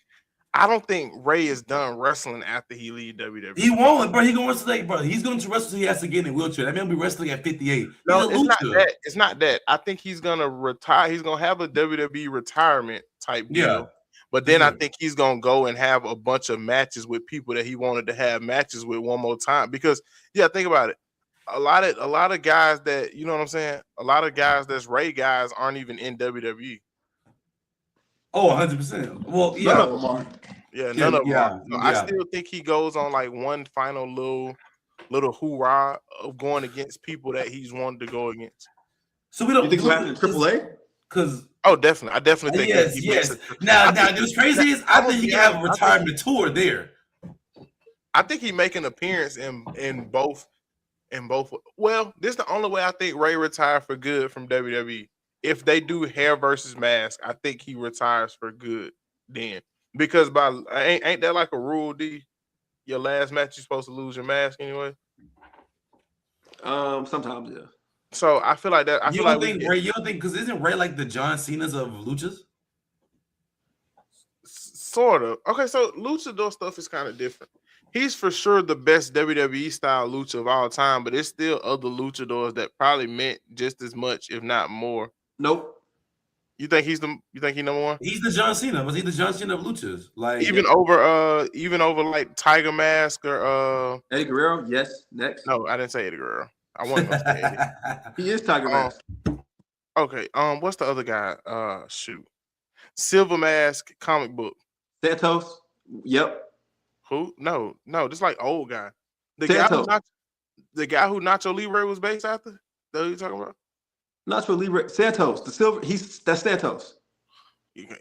I don't think Ray is done wrestling after he leave WWE. He won't, bro. He gonna wrestle like, bro. He's going to wrestle till he has to get in a wheelchair. That man will be wrestling at 58. No, it's not that. It's not that. I think he's gonna retire. He's gonna have a WWE retirement type deal. Yeah. But then I think he's gonna go and have a bunch of matches with people that he wanted to have matches with one more time. Because think about it. A lot of guys that, you know what I'm saying? A lot of guys that's Ray guys aren't even in WWE. Oh, 100%. Well, yeah. None of them are. Yeah, none of them are. So I still think he goes on like one final little hoorah of going against people that he's wanted to go against. So we don't. You think he'll happen in AAA? Because definitely, I definitely think. Yes. Now, what's crazy is I think he can have a retirement tour there. I think he make an appearance in both. Well, this is the only way I think Ray retired for good from WWE. If they do hair versus mask, I think he retires for good then. Because ain't that like a rule, D? Your last match, you're supposed to lose your mask anyway. Sometimes, yeah. So I feel like that. You don't think because isn't Ray like the John Cena's of luchas? Sort of. Okay, so luchador stuff is kind of different. He's for sure the best WWE style lucha of all time, but there's still other luchadors that probably meant just as much, if not more. Nope. You think he number one? He's the John Cena. Was he the John Cena of luchas? Like even over like Tiger Mask or Eddie Guerrero? Yes. Next. No, I didn't say Eddie Guerrero. I wasn't gonna say Eddie. He is Tiger Mask. Okay. What's the other guy? Shoot. Silver Mask comic book. Santos. Yep. Who? No. Just like old guy. The Santos. guy who Nacho Libre was based after? That you talking about? Nacho Libre. Santos. The silver. That's Santos. Okay.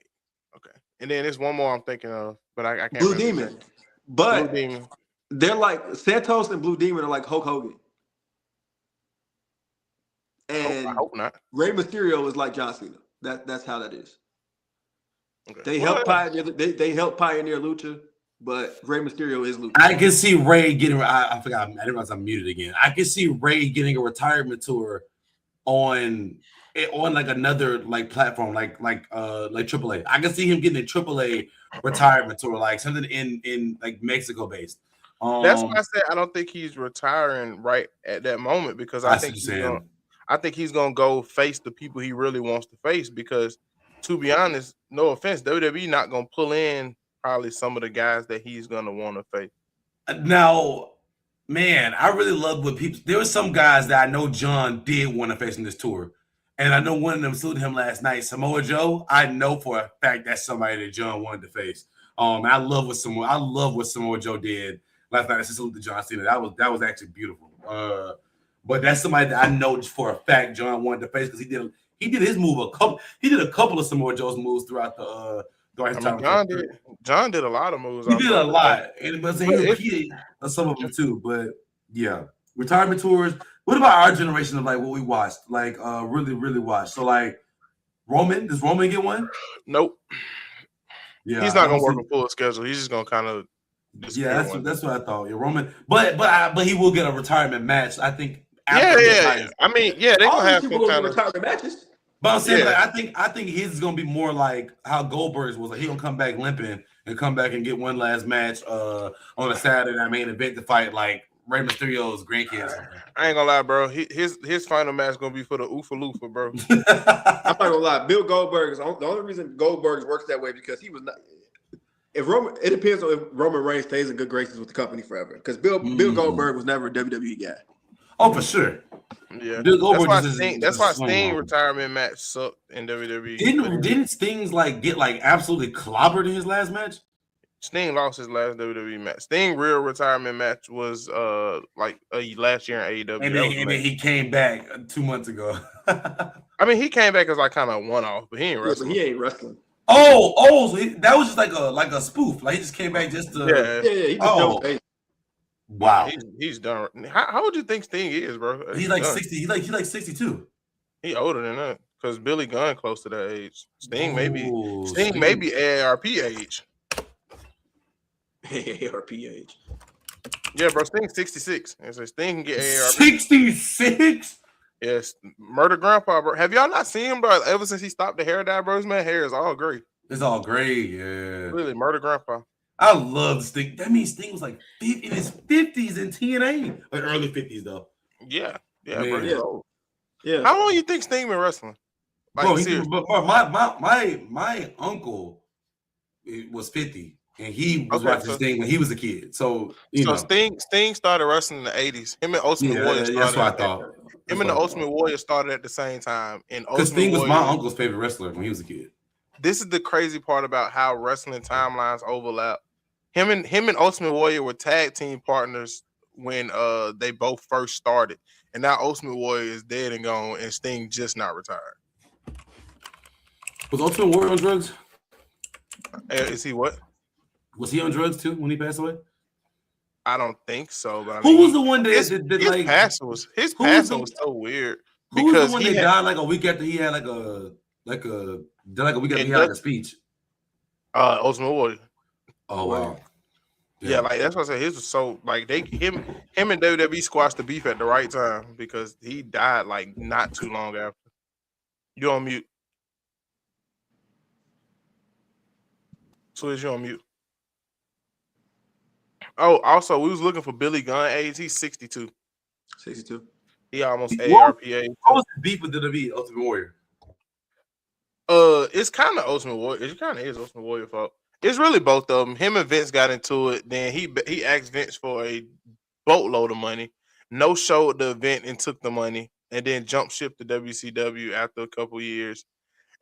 And then there's one more I'm thinking of, but I can't. Blue Demon. But Blue Demon. They're like Santos and Blue Demon are like Hulk Hogan. And I hope not. Rey Mysterio is like John Cena. That's how that is. Okay. They help pioneer. They help pioneer lucha, but Rey Mysterio is lucha. I can see Ray getting. I forgot. I didn't realize I'm muted again. I can see Ray getting a retirement tour on like another like platform, like AAA. I can see him getting a AAA retirement tour, like something in like Mexico based. That's why I said I don't think he's retiring right at that moment because I think he's gonna go face the people he really wants to face because, to be honest, no offense, WWE not gonna pull in probably some of the guys that he's gonna want to face. Now, man, I really love what people. There were some guys that I know John did want to face in this tour, and I know one of them saluted him last night. Samoa Joe, I know for a fact that's somebody that John wanted to face. I love what Samoa Joe did last night. I salute to John Cena. That was actually beautiful. But that's somebody that I know for a fact John wanted to face because he did his move He did a couple of Samoa Joe's moves throughout the time. John did a lot of moves. He did a lot, and but he repeated some of them too. But yeah, retirement tours. What about our generation of like what we watched, like really watched? So like Roman, does Roman get one? Nope. Yeah, he's not gonna work a full schedule. He's just gonna kind of. Yeah, that's what I thought. Yeah, Roman, but he will get a retirement match. I think. Yeah. I mean, yeah, they're gonna have some kind of retirement matches. But I'm saying, Yeah. like, I think his is gonna be more like how Goldberg's was. Like, he gonna come back limping and come back and get one last match on a Saturday night main event to fight like Rey Mysterio's grandkids or something. I ain't gonna lie, bro. His final match gonna be for the Oofa Loofah, bro. I'm not gonna lie. Bill Goldberg is the only reason Goldberg works that way because he was not. If Roman, it depends on if Roman Reigns stays in good graces with the company forever. Because Bill Goldberg was never a WWE guy. Oh, for sure. Yeah, Bill Goldberg that's why Sting retirement match sucked in WWE. Didn't Sting's like get like absolutely clobbered in his last match? Sting lost his last WWE match. Sting real retirement match was last year in AEW. And then he came back 2 months ago. I mean, he came back as like kind of one off, but he ain't wrestling. But he ain't wrestling. So that was just like a spoof. Like he just came back just to He just wow. He's done. How would you think Sting is, bro? He's like 60. He's like 62. He older than that because Billy Gunn close to that age. Sting may be AARP age. AARP age. Yeah, bro. Sting's 66. And so Sting can get AARP. 66. Yes, Murder Grandpa, bro. Have y'all not seen him, bro? Ever since he stopped the hair dye, bro, his man hair is all gray. It's all gray, yeah. Really, Murder Grandpa. I love Sting. That means Sting was like in his 50s in TNA, like early 50s though. Yeah, Man. bro. Yeah. How long you think Sting been wrestling? Like, bro, my uncle was 50, and he was watching Sting when he was a kid. So Sting started wrestling in the 80s. Him and Ultimate Warrior started. That's what I thought. Him and the Ultimate Warrior started at the same time. Because Sting was my uncle's favorite wrestler when he was a kid. This is the crazy part about how wrestling timelines overlap. Him and Ultimate Warrior were tag team partners when they both first started. And now Ultimate Warrior is dead and gone, and Sting just not retired. Was Ultimate Warrior on drugs? Is he what? Was he on drugs too when he passed away? I don't think so. But who was the one that his like passing was was so weird? Who was the one that died like a week after he had like a week after he had like a speech? Ultimate Warrior. Oh wow. Yeah, like that's what I said. His was so like him and WWE squashed the beef at the right time because he died like not too long after. You on mute. Swizz, you on mute. Oh, also, we was looking for Billy Gunn age. He's 62. 62. He almost AARP age. What was the beef with WWE Ultimate Warrior? It's kind of Ultimate Warrior. It kind of is Ultimate Warrior fault. It's really both of them. Him and Vince got into it. Then he asked Vince for a boatload of money. No showed the event and took the money, and then jump ship to WCW after a couple years.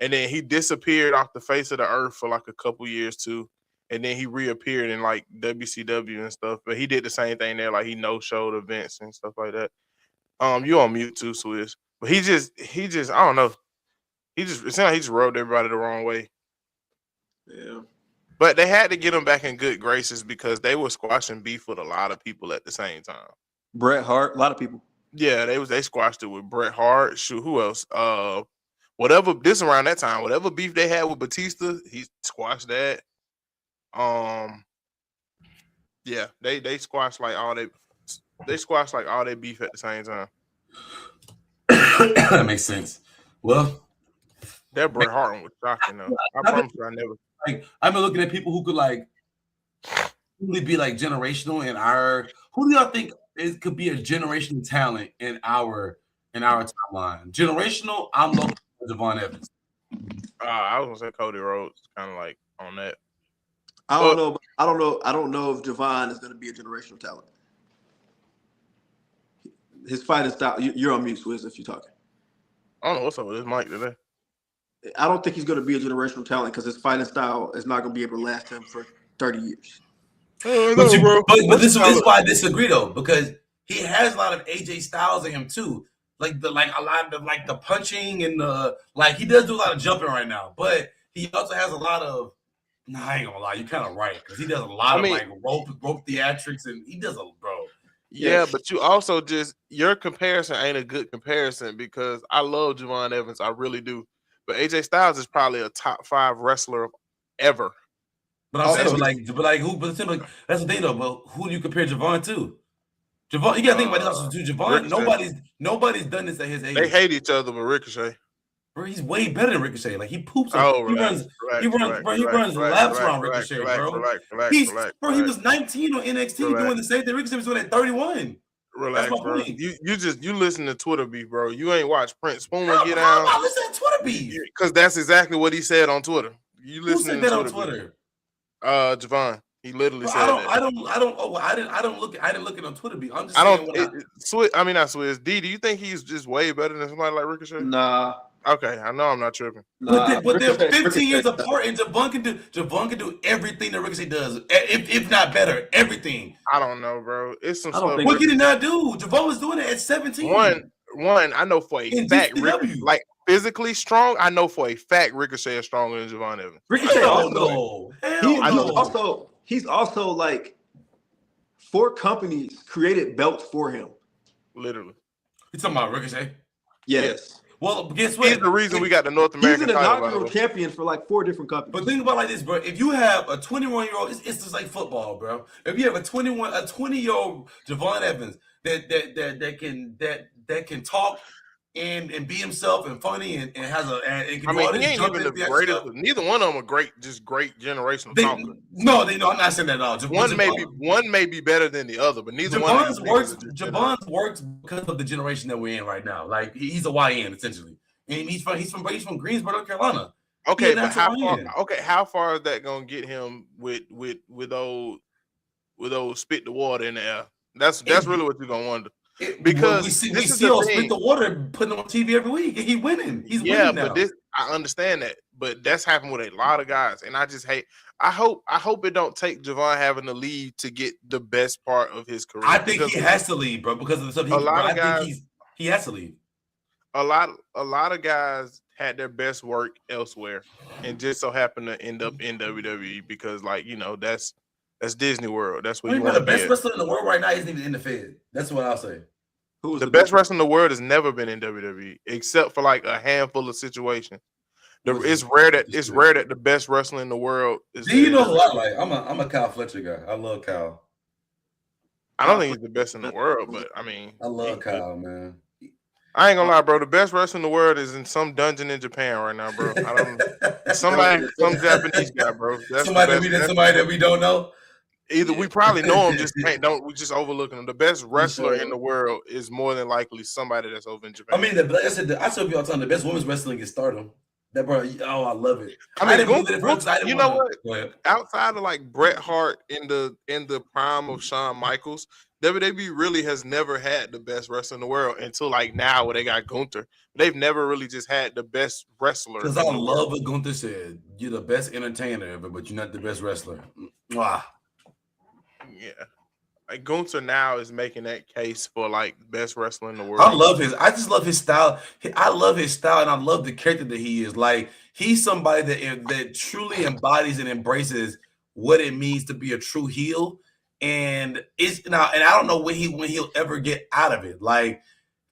And then he disappeared off the face of the earth for like a couple years too. And then he reappeared in like WCW and stuff. But he did the same thing there, like he no showed events and stuff like that. You on mute too, Swizz. But he just I don't know. It sounds like he just rubbed everybody the wrong way. Yeah. But they had to get him back in good graces because they were squashing beef with a lot of people at the same time. Bret Hart, a lot of people. Yeah, they squashed it with Bret Hart. Shoot, who else? Whatever this around that time, whatever beef they had with Batista, he squashed that. Yeah, they squashed like all their beef at the same time. That makes sense. Well, that Bret Hart one was shocking though. I promise you, I never. Like I've been looking at people who could like really be like generational in our. Who do y'all think could be a generational talent in our timeline? Generational. I'm looking for Javon Evans. I was gonna say Cody Rhodes, kind of like on that. I don't know. I don't know if Javon is going to be a generational talent. His fighting style. You're on mute, Swizz, if you're talking. I don't know what's up with this mic today. I don't think he's going to be a generational talent because his fighting style is not going to be able to last him for 30 years. But this is why I disagree though, because he has a lot of AJ Styles in him too. Like a lot of like the punching and the he does do a lot of jumping right now, but he also has a lot of. Nah, I ain't gonna lie, you're kind of right because he does a lot of like rope theatrics and he does bro. Yeah, but you also your comparison ain't a good comparison because I love Javon Evans, I really do. But AJ Styles is probably a top 5 wrestler ever. But I'm saying, that's the thing though. But who do you compare Javon to? Javon, you gotta think about this also too. Javon, nobody's done this at his age. They hate each other, but Ricochet. Bro, he's way better than Ricochet. Like he poops. Oh, He relax, runs, bro. He runs laps around Ricochet, bro. He was 19 on NXT doing the same thing Ricochet was doing at 31. Relax, That's my bro. point. You listen to Twitter beef, bro. You ain't watch Prince Spooner How get am down. I listening to Twitter beef? Because that's exactly what he said on Twitter. You Who listening said that to on Twitter? Twitter? Javon. He literally Bro, said that. I didn't look it on Twitter beef. I'm just I saying don't. I mean, not Swizz. D, do you think he's just way better than somebody like Ricochet? Nah. Okay, I know I'm not tripping. But they're 15 years apart, and Javon can do everything that Ricochet does, if not better, everything. I don't know, bro. It's some stuff. What can he not do? Javon was doing it at 17. One, I know for a fact, like physically strong. I know for a fact Ricochet is stronger than Javon Evans. Ricochet also, he's also like 4 companies created belts for him. Literally. You talking about Ricochet? Yes. Well, guess what? He's the reason we got the North American title. He's an inaugural title, champion for like 4 different companies. But think about it like this, bro. If you have a 21-year-old, it's just like football, bro. If you have a 20-year-old Javon Evans that can talk and be himself and funny and has a and can do all he this ain't even the greatest. Neither one of them are great generational talkers. No, I'm not saying that at all. One may be better than the other, but neither Javon's one. Javon's works because of the generation that we're in right now. Like he's a YN essentially, and he's from Greensboro, North Carolina. Okay, but how far is that gonna get him with old spit the water in the air? That's really what you're gonna wonder. Because we see all spit the water and putting him on TV every week, and he's winning. He's winning now. But I understand that, but that's happened with a lot of guys, and I just hate. I hope it don't take Javon having to leave to get the best part of his career. I think he has to leave, bro, because of the stuff. I think he has to leave. A lot of guys had their best work elsewhere, and just so happened to end up in WWE because, like, that's Disney World. That's what you want. The best wrestler in the world right now isn't even in the Fed. That's what I'll say. Who's the best wrestler in the world has never been in WWE, except for like a handful of situations. It's rare that the best wrestler in the world is. Do you know who I like? I'm a Kyle Fletcher guy. I love Kyle. I don't think he's the best in the world, but I mean, I love Kyle, man. I ain't gonna lie, bro. The best wrestler in the world is in some dungeon in Japan right now, bro. I don't. some Japanese guy, bro. Somebody that we don't know. Either we probably know him, we just overlooking him. The best wrestler in the world is more than likely somebody that's over in Japan. I mean, like I said, I tell you all the time, the best women's wrestling is Stardom. That bro, I love it. I mean, you know what? Outside of like Bret Hart in the prime of Shawn Michaels, WWE really has never had the best wrestler in the world until like now, where they got Gunther. They've never really just had the best wrestler. Because I love what Gunther said. You're the best entertainer ever, but you're not the best wrestler. Mwah. Yeah, like Gunther now is making that case for like best wrestler in the world. I just love his style. I love his style, and I love the character that he is. Like he's somebody that truly embodies and embraces what it means to be a true heel. And I don't know when he'll ever get out of it. Like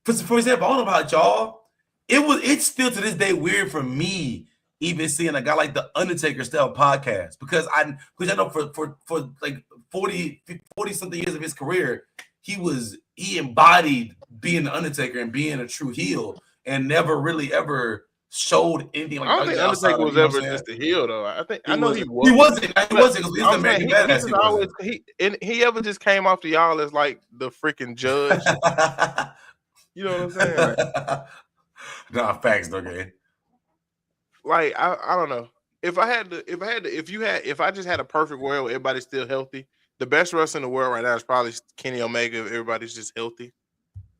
for example, I don't know about y'all. It's still to this day weird for me even seeing a guy like the Undertaker style podcast because I know for like 40 something years of his career, he embodied being the Undertaker and being a true heel and never really ever showed anything like that. I don't think Undertaker was ever just a heel though. I know he was. He wasn't because he's the American Badass. He ever just came off to y'all as like the freaking judge. You know what I'm saying? Nah, facts, okay. Like I don't know. If I just had a perfect world where everybody's still healthy, the best wrestler in the world right now is probably Kenny Omega if everybody's just healthy.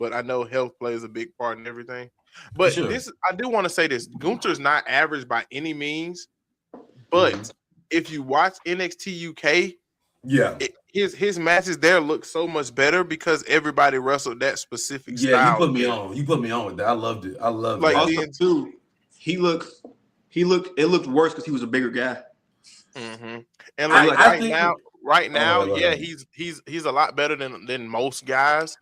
But I know health plays a big part in everything. But I do want to say this. Gunther's not average by any means. But if you watch NXT UK, his matches there look so much better because everybody wrestled that specific style. Yeah, you put me on with that. I loved it. I loved it. Like also too, it looked worse because he was a bigger guy. Mm-hmm. And like right now, he's a lot better than most guys.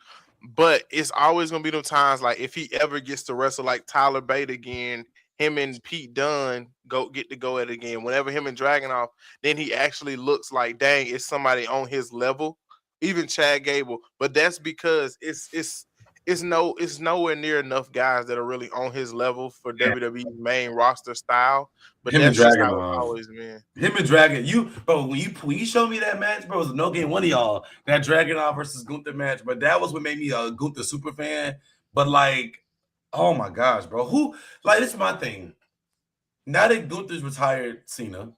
But it's always gonna be them times like if he ever gets to wrestle like Tyler Bate again, him and Pete Dunne get to go at it again. Whenever him and Dragunov, then he actually looks like it's somebody on his level, even Chad Gable. But that's because it's it's nowhere near enough guys that are really on his level for Yeah. WWE's main roster style. But Him and that's just how Dragon, it's always been. him and Dragon, bro. When you showed me that match, bro, it was no game one of y'all. That Dragon versus Gunther match, but that was what made me a Gunther super fan. But like, oh my gosh, bro, this is my thing. Now that Gunther's retired, Cena,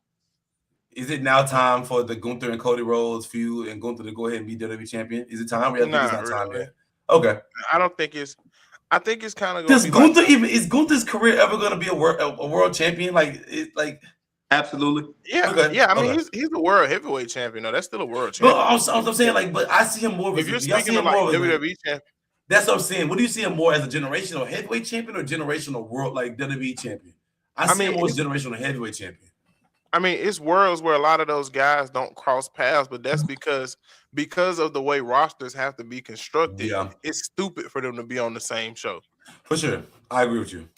is it now time for the Gunther and Cody Rhodes feud and Gunther to go ahead and be WWE champion? Is it time? Or I think it's not time Really. yet. Okay. I don't think it's. I think it's kind of going Does to be Gunther like, is Gunther's career ever going to be a world champion? Absolutely. yeah, Okay, yeah. I mean, okay. he's a world heavyweight champion. No, that's still a world But champion. I'm saying, like, but I see him more of If as you're y'all see speaking him of like more as WWE champion, that's what I'm saying. What do you see him more as a generational heavyweight champion or generational world like WWE champion? I see him more as generational heavyweight champion. I mean, it's worlds where a lot of those guys don't cross paths, but that's because of the way rosters have to be constructed. Yeah. It's stupid for them to be on the same show. For sure, I agree with you.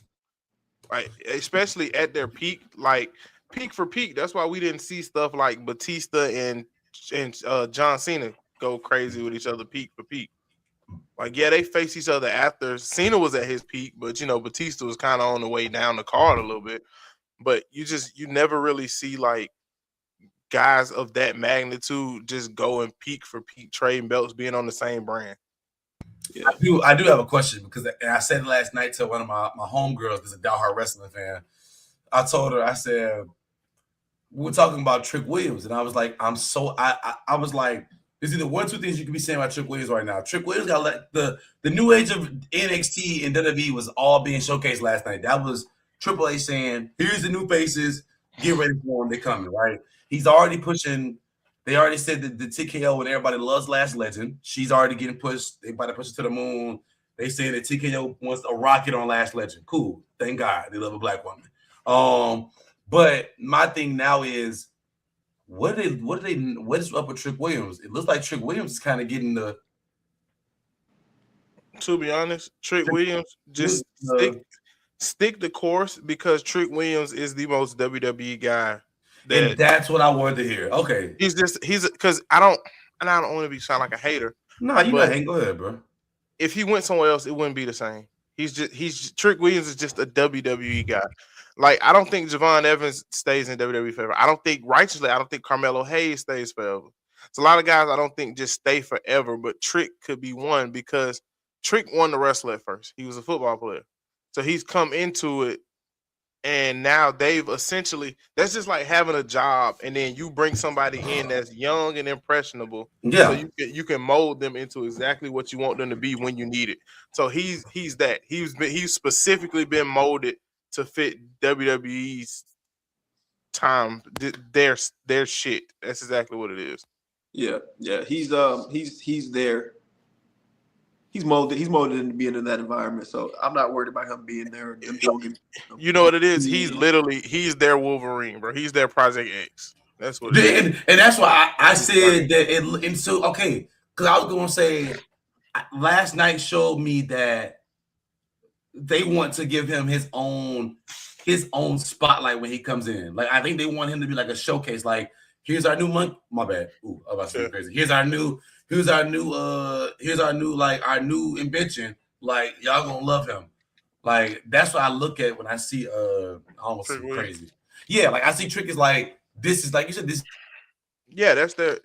Right, especially at their peak, like peak for peak. That's why we didn't see stuff like Batista and John Cena go crazy with each other peak for peak. Like, yeah, they face each other after Cena was at his peak, but Batista was kind of on the way down the card a little bit. But you never really see like guys of that magnitude just go and peak for peak, trading belts, being on the same brand. Yeah. I do have a question because I said last night to one of my homegirls, that's a diehard wrestling fan. I told her, I said, we were talking about Trick Williams, and I was like, I was like, there's either one or two things you can be saying about Trick Williams right now. Trick Williams got the new age of NXT and WWE was all being showcased last night. That was Triple H saying, here's the new faces, get ready for them, they're coming, right? He's already pushing. They already said that the TKO and everybody loves Last Legend. She's already getting pushed. They about to push her to the moon. They say that TKO wants a rocket on Last Legend. Cool. Thank God. They love a black woman. But my thing now is, what is up with Trick Williams? It looks like Trick Williams is kind of getting the. To be honest, Trick Williams just stick the course because Trick Williams is the most WWE guy. And that's what I wanted to hear. Okay. He's because I don't want to be sound like a hater. No, you not hating. Go ahead, bro. If he went somewhere else, it wouldn't be the same. Trick Williams is just a WWE guy. Like, I don't think Javon Evans stays in WWE forever. I don't think Carmelo Hayes stays forever. It's a lot of guys I don't think just stay forever, but Trick could be one because Trick won the wrestler at first. He was a football player. So he's come into it, and now they've essentially, that's just like having a job, and then you bring somebody in that's young and impressionable. Yeah. So you can mold them into exactly what you want them to be when you need it. So he's that. He's specifically been molded to fit WWE's time, their shit. That's exactly what it is. Yeah. He's there. He's molded into being in that environment. So I'm not worried about him being there. You know what it is? He's their Wolverine, bro. He's their Project X. That's what it is. And that's why I said that. And so, okay, because I was going to say, last night showed me that they want to give him his own spotlight when he comes in. Like, I think they want him to be like a showcase. Like, here's our new month. My bad. Ooh, I was about to say crazy. Here's our new like our new invention. Like, y'all gonna love him. Like, that's what I look at when I see I almost see crazy. Yeah, like I see Trick is like, this is like you said, this. Yeah, that's their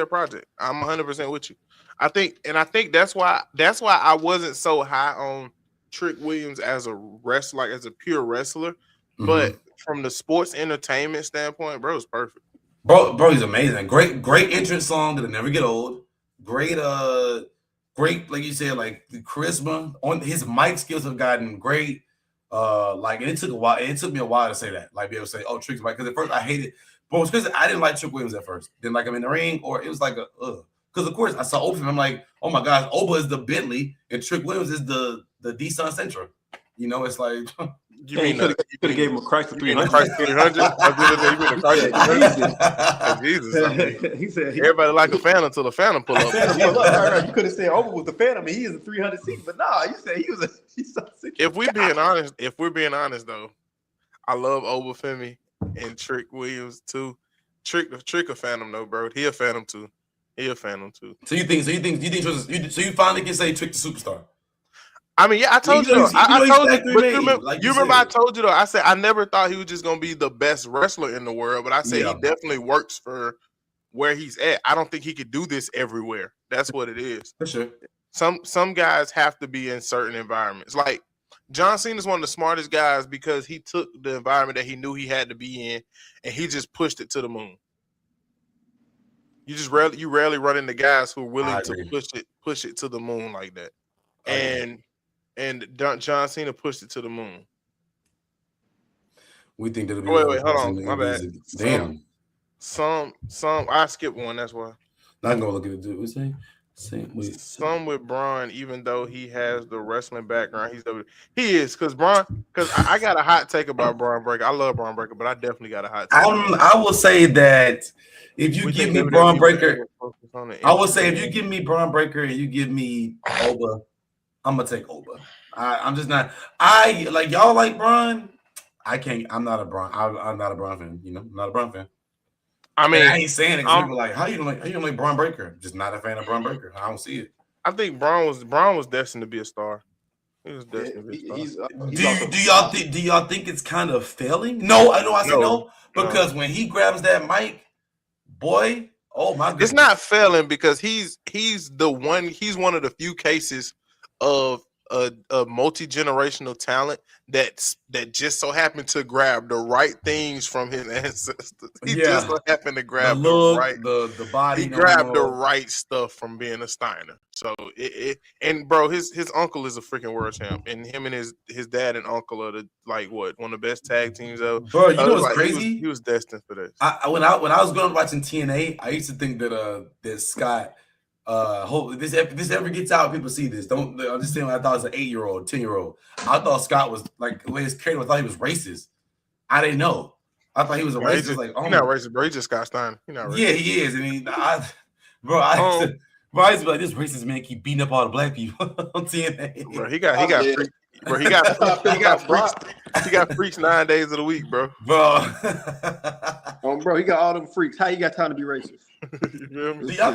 project. I'm 100% with you. I think that's why I wasn't so high on Trick Williams as a wrestler, like as a pure wrestler. Mm-hmm. But from the sports entertainment standpoint, bro, it's perfect. Bro, he's amazing. Great entrance song that'll never get old. Great, like you said, like the charisma on his mic skills have gotten great. Like, and it took a while. It took me a while to say that, like, be able to say, "Oh, Trick's mic." Because at first I hated, but it's because I didn't like Trick Williams at first. Didn't like him in the ring, or it was like because of course I saw Oba. I'm like, oh my gosh, Oba is the Bentley, and Trick Williams is the D-Sun Sentra. You know, it's like. You could have gave him a Chrysler 300. Chrysler 300. Jesus. I mean, he said everybody like a Phantom until the Phantom pull up. Right. You could have said Oba was the Phantom, and he is a 300 seat. But no, you said he was a. If we're being honest though, I love Oba Femi and Trick Williams too. Trick a Phantom though, bro. He a Phantom too. He a Phantom too. So you think so you finally can say Trick the Superstar. I mean, yeah, I told you though. I he's told you, factory but made, like you remember I said. told you though. I said I never thought he was just gonna be the best wrestler in the world, but I said he definitely works for where he's at. I don't think he could do this everywhere. That's what it is. For sure. Some guys have to be in certain environments. Like John Cena is one of the smartest guys because he took the environment that he knew he had to be in and he just pushed it to the moon. You rarely run into guys who are willing to push it to the moon like that. And John Cena pushed it to the moon. We think that'll be wait, hold on, my bad. Damn. Some I skipped one. That's why. Not gonna look at it. Dude, what's that? Some with Braun, even though he has the wrestling background, he is because I got a hot take about Braun Breaker. I love Braun Breaker, but I definitely got a hot take. I will say that if you give me Braun Breaker, I will say if you give me Braun Breaker and you give me Oba, I'm gonna take Oba. I'm just not. I like y'all like Braun. I can't. I'm not a Braun. I'm not a Braun fan. You know, I'm not a Braun fan. I mean, I ain't saying it because people like, how you don't like Braun Breaker? Just not a fan of Braun Breaker. I don't see it. I think Braun was destined to be a star. He was destined to be a star. Do y'all think it's kind of failing? No, I know. I said no because when he grabs that mic, boy, oh my goodness, it's not failing because he's one of the few cases of a multi-generational talent that just so happened to grab the right things from his ancestors. He just so happened to grab the body. He grabbed the right stuff from being a Steiner. So and bro, his uncle is a freaking world champ, and him and his dad and uncle are one of the best tag teams ever. Bro, you know what's crazy? He was destined for this. When I was growing up watching TNA, I used to think that Scott. Hope this ever gets out, people see this. I'm just saying. I thought it was an 8-year-old, 10-year-old. I thought Scott was like the way his character. I thought he was racist. I didn't know. I thought he was a racist. He's like, not racist, bro. He's just Scott Steiner. He's not racist. Yeah, he is. I used to be like, this racist man keep beating up all the black people on TNA. Bro, he got freaks 9 days of the week, bro. Bro, he got all them freaks. How you got time to be racist? Do y'all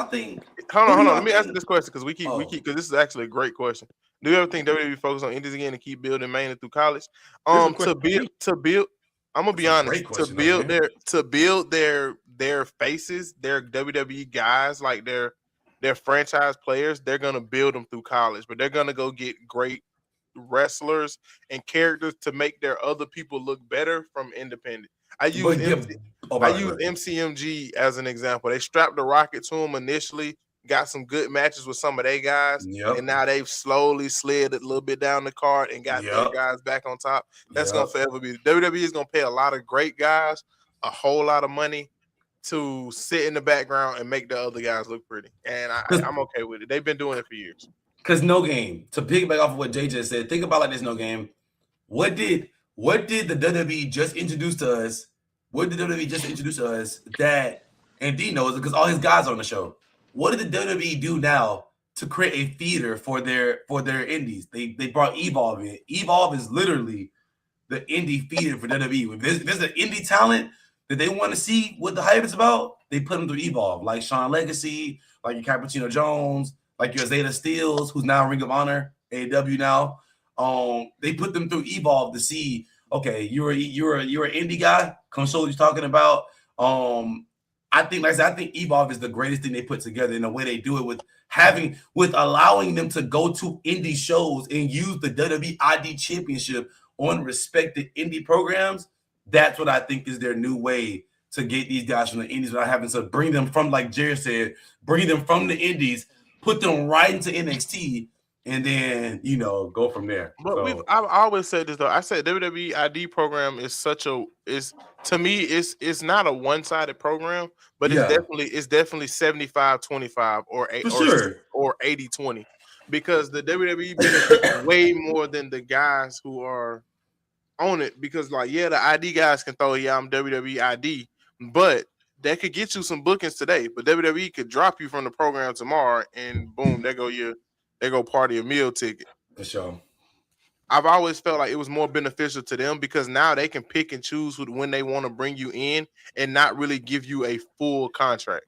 think? Hold on. Let me ask this question because we keep because this is actually a great question. Do you ever think WWE focus on indies again and keep building mainly through college? To build. I'm gonna be honest. To build their faces, their WWE guys, like their franchise players, they're gonna build them through college, but they're gonna go get great wrestlers and characters to make their other people look better from independent. I use MCMG as an example. They strapped the rocket to him initially, got some good matches with some of their guys, and now they've slowly slid a little bit down the card and got their guys back on top. That's gonna forever be. WWE is gonna pay a lot of great guys a whole lot of money to sit in the background and make the other guys look pretty, and I'm okay with it. They've been doing it for years. Because No Game, to piggyback off of what Jay just said, think about like this, No Game. What did the WWE just introduce to us? What did the WWE just introduce to us that, and D knows because all his guys are on the show. What did the WWE do now to create a feeder for their indies? They brought Evolve in. Evolve is literally the indie feeder for WWE. If there's an indie talent that they want to see what the hype is about, they put them through Evolve, like Sean Legacy, like your Cappuccino Jones, like your Zeta Steels, who's now Ring of Honor, AEW now. They put them through Evolve to see, okay, you're an indie guy. Come show what you're talking about. I think Evolve is the greatest thing they put together in the way they do it with allowing them to go to indie shows and use the WWE ID Championship on respected indie programs. That's what I think is their new way to get these guys from the indies without having to bring them from, like Jared said, bring them from the indies, put them right into NXT, and then go from there. But I've always said this though. I said WWE ID program is to me it's not a one-sided program, but it's definitely 75-25 or 80-20 because the WWE benefits way more than the guys who are on it because the ID guys can throw I'm WWE ID, but that could get you some bookings today, but WWE could drop you from the program tomorrow, and boom, there go part of your meal ticket. For sure. I've always felt like it was more beneficial to them because now they can pick and choose when they want to bring you in and not really give you a full contract.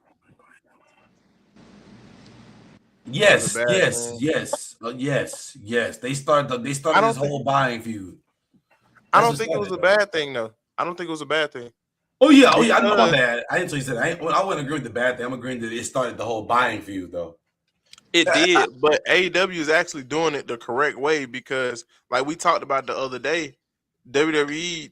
Yes, bad yes, thing. yes. They started I this don't think whole buying feud. I That's don't what think it was started a though. bad thing though. I don't think it was a bad thing Oh yeah, I know my because bad. I didn't tell you said I wouldn't agree with the bad thing. I'm agreeing that it started the whole buying feud though. it did, but AEW is actually doing it the correct way because, like we talked about the other day, WWE,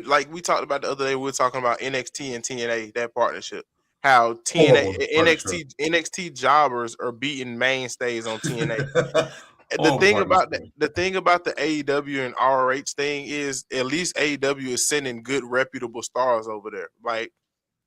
like we talked about the other day, we were talking about NXT and TNA, that partnership. How TNA, Horrible partnership. NXT jobbers are beating mainstays on TNA. The Horrible thing about partnership. the AEW and ROH thing is at least AEW is sending good reputable stars over there. Like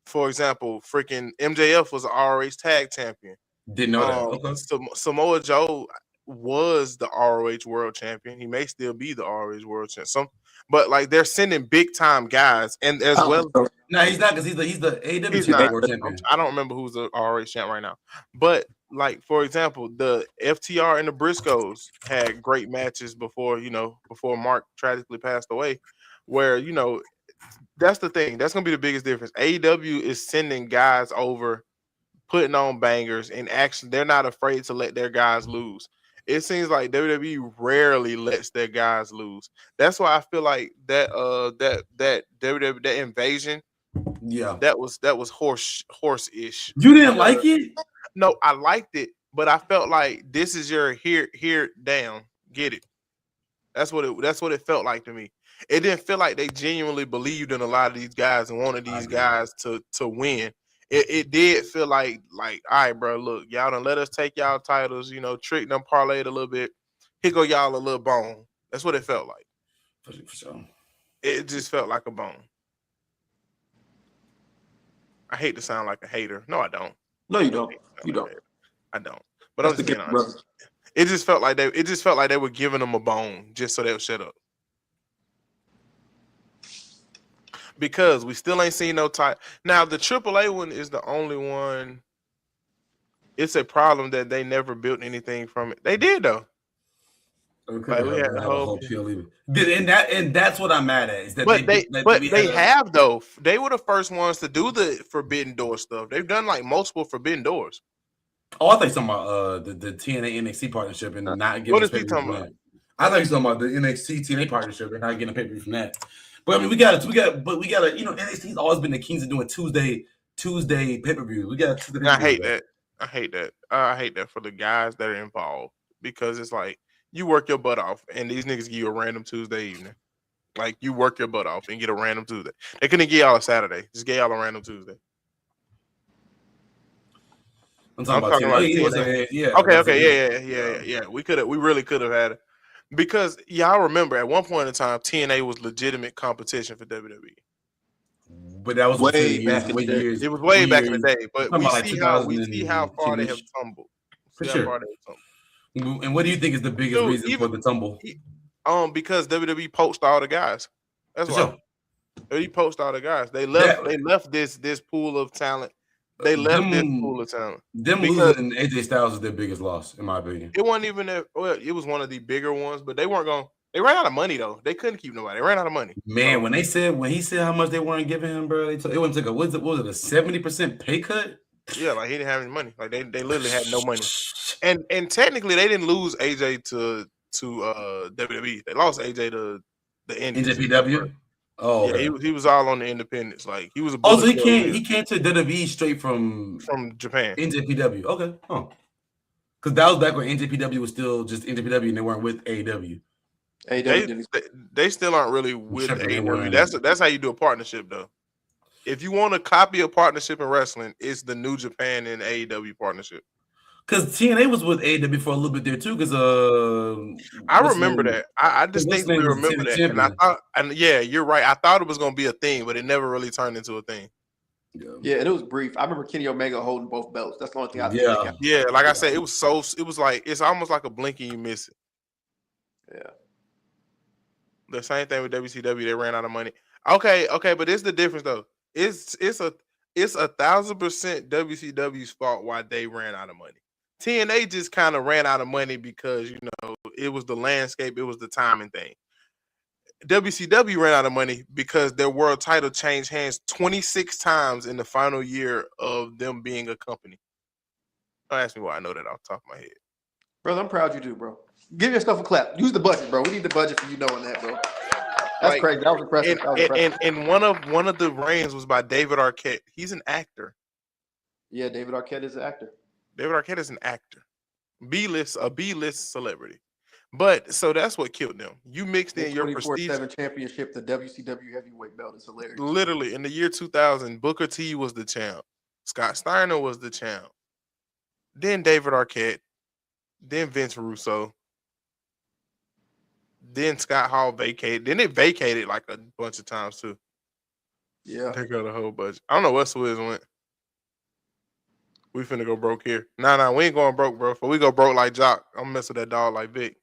for example, freaking MJF was an ROH tag champion. Didn't know that. Okay. Samoa Joe was the ROH world champion. He may still be the ROH world champion. But like they're sending big time guys, and as I don't well, think so. No, he's not because he's the AEW he's champion, not. world champion. I don't remember who's the ROH champ right now. But like for example, the FTR and the Briscoes had great matches before Mark tragically passed away. Where that's the thing. That's gonna be the biggest difference. AEW is sending guys over, putting on bangers, and actually they're not afraid to let their guys lose. It seems like WWE rarely lets their guys lose. That's why I feel like that WWE that invasion Yeah. that was horse-ish. You didn't like it? No, I liked it, but I felt like this is your here down. Get it. That's what it felt like to me. It didn't feel like they genuinely believed in a lot of these guys and wanted I these agree. guys to win. It did feel like all right, bro, look, y'all done let us take y'all titles, trick them, parlay it a little bit. Here go y'all a little bone. That's what it felt like. For sure. It just felt like a bone. I hate to sound like a hater. No, I don't. No, you I don't. hate to sound You like a don't. hater. I don't. But I'm That's the just being gift, honest. brother. It just felt like they were giving them a bone just so they would shut up. Because we still ain't seen no title. Now the AAA one is the only one. It's a problem that they never built anything from it. They did though. Because Like we had they a have a whole, whole PLE. And that's what I'm mad at is that but we they had a have though. They were the first ones to do the Forbidden Door stuff. They've done like multiple Forbidden Doors. oh, I think something about the TNA NXT partnership and not giving What us is he pay-per-view talking from about? that. I think something about the NXT TNA partnership and not getting a pay-per-view from that. But I mean, we got NXT's always been the kings of doing Tuesday pay-per-view. We got Tuesday And I pay-per-view hate back. that. I hate that. I hate that for the guys that are involved because it's like you work your butt off and these niggas give you a random Tuesday evening. Like you work your butt off and get a random Tuesday. They couldn't give y'all a Saturday. Just give y'all a random Tuesday. I'm talking I'm about talking TNA. Oh, about yeah, TNA. yeah. Okay. Yeah. We really could have had it because y'all remember at one point in time TNA was legitimate competition for WWE. But that was before Way years, back in the way day. years, It was way way back in the years. day, but I'm talking about like we see how far they have 2010-ish. tumbled. For See how sure. far they have tumbled. And what do you think is the biggest Dude, reason for even the tumble? because WWE poached all the guys. That's For why. sure. WWE poached all the guys. They That left this pool of talent. They left this pool of talent them because losing AJ Styles is their biggest loss, in my opinion. it wasn't even it was one of the bigger ones, but they weren't going. They ran out of money though. They couldn't keep nobody. They ran out of money. Man, So, when he said how much they weren't giving him, bro, it wouldn't take what was it, a 70% pay cut? yeah, like he didn't have any money. Like they literally had no money. And technically they didn't lose AJ to WWE. They lost AJ to the Indies. NJPW. Oh, Yeah, okay. he was all on the independents. Like he was a Oh, so Bullet Club leader he came to WWE straight from from Japan. NJPW. Okay. Oh. Because that was back when NJPW was still just NJPW and they weren't with AEW. They still aren't really with AEW. Tripping. That's how you do a partnership though. If you want to copy a partnership in wrestling, it's the New Japan and AEW partnership. Because TNA was with AEW for a little bit there too. Because I remember that. I what's his distinctly name was the remember TNA that. champion. And yeah, you're right. I thought it was gonna be a thing, but it never really turned into a thing. Yeah, and it was brief. I remember Kenny Omega holding both belts. That's the only thing I think they got. Yeah, like I said, it was like it's almost like a blink and you miss it. Yeah. The same thing with WCW. They ran out of money. Okay, but it's the difference though. It's 1,000% WCW's fault why they ran out of money. TNA just kind of ran out of money because it was the landscape, it was the timing thing. WCW ran out of money because their world title changed hands 26 times in the final year of them being a company. Don't ask me why I know that off the top of my head. Brother, I'm proud you do, bro. Give yourself a clap. Use the budget, bro. We need the budget for you knowing that, bro. That's Like, crazy. That was impressive. And one of the reigns was by David Arquette. He's an actor. Yeah, David Arquette is an actor. David Arquette is an actor. A B-list celebrity. But so that's what killed them. You mixed in your prestige. 24/7 championship, the WCW heavyweight belt is hilarious. Literally, in the year 2000, Booker T was the champ. Scott Steiner was the champ. Then David Arquette. Then Vince Russo. Then Scott Hall vacated. Then it vacated like a bunch of times too. Yeah. They got a whole bunch. I don't know what Swizz went. We finna go broke here. Nah, we ain't going broke, bro. If we go broke like Jock, I'm mess with that dog like Vic.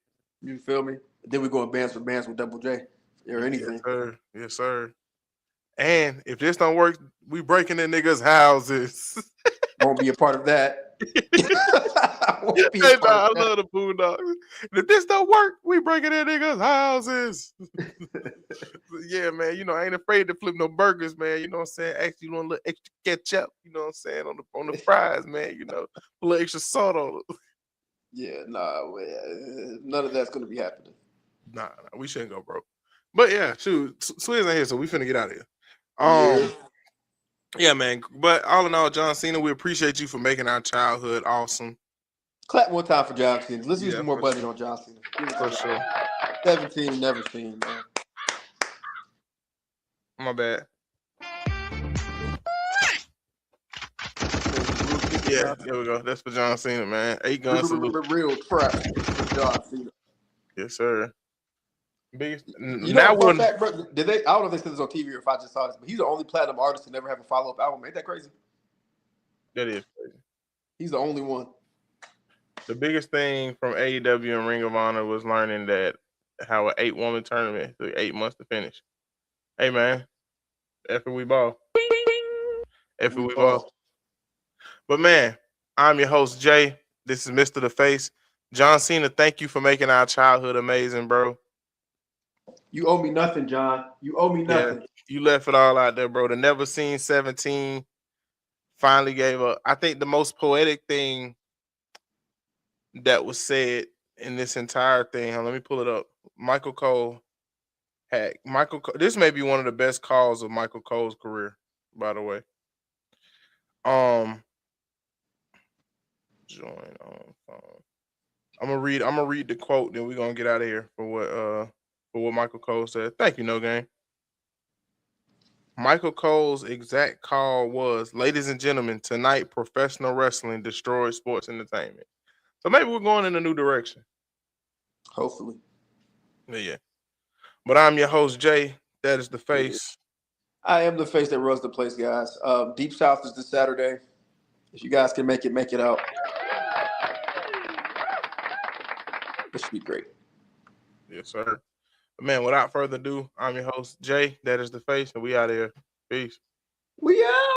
You feel me? Then we go bands with Double J or anything. Yes, sir. Yes, sir. And if this don't work, we breaking in niggas' houses. Won't be a part of that. Won't be a Hey, part I of that. love the Boondocks. If this don't work, we breaking in niggas' houses. Yeah, man. You know, I ain't afraid to flip no burgers, man. You know what I'm saying? Actually, you want a little extra ketchup, you know what I'm saying, on the fries, man. You know, a little extra salt on it. Yeah, none of that's gonna be happening. Nah, we shouldn't go broke. But yeah, shoot, Swizz ain't here, so we finna get out of here. Yeah, man. But all in all, John Cena, we appreciate you for making our childhood awesome. Clap one time for John Cena. Let's use some more budget on John Cena. For sure. 17, never seen, man. My bad. Yeah, there we go. That's for John Cena, man. 8 gun salute. Real trash for John Cena. Yes, sir. Biggest. You know, fun fact, bro, did they? I don't know if they said this on TV or if I just saw this, but he's the only platinum artist to never have a follow-up album. Ain't that crazy? That is crazy. He's the only one. The biggest thing from AEW and Ring of Honor was learning that how an 8-woman tournament took 8 months to finish. Hey, man. After we ball. After we ball. But, man, I'm your host, Jay. This is Mr. The Face. John Cena, thank you for making our childhood amazing, bro. You owe me nothing, John. You owe me nothing. Yeah, you left it all out there, bro. The Never Seen 17 finally gave up. I think the most poetic thing that was said in this entire thing, let me pull it up. Michael Cole. This may be one of the best calls of Michael Cole's career, by the way. Join on phone. I'm gonna read the quote, then we're gonna get out of here for what Michael Cole said. Thank you, No Game. Michael Cole's exact call was, ladies and gentlemen, tonight professional wrestling destroyed sports entertainment. So maybe we're going in a new direction. Hopefully. Yeah. But I'm your host, Jay. That is the face. I am the face that runs the place, guys. Deep South is this Saturday. If you guys can make it out. It should be great. Yes, sir. But man, without further ado, I'm your host, Jay. That is the face, and we out of here. Peace. We out.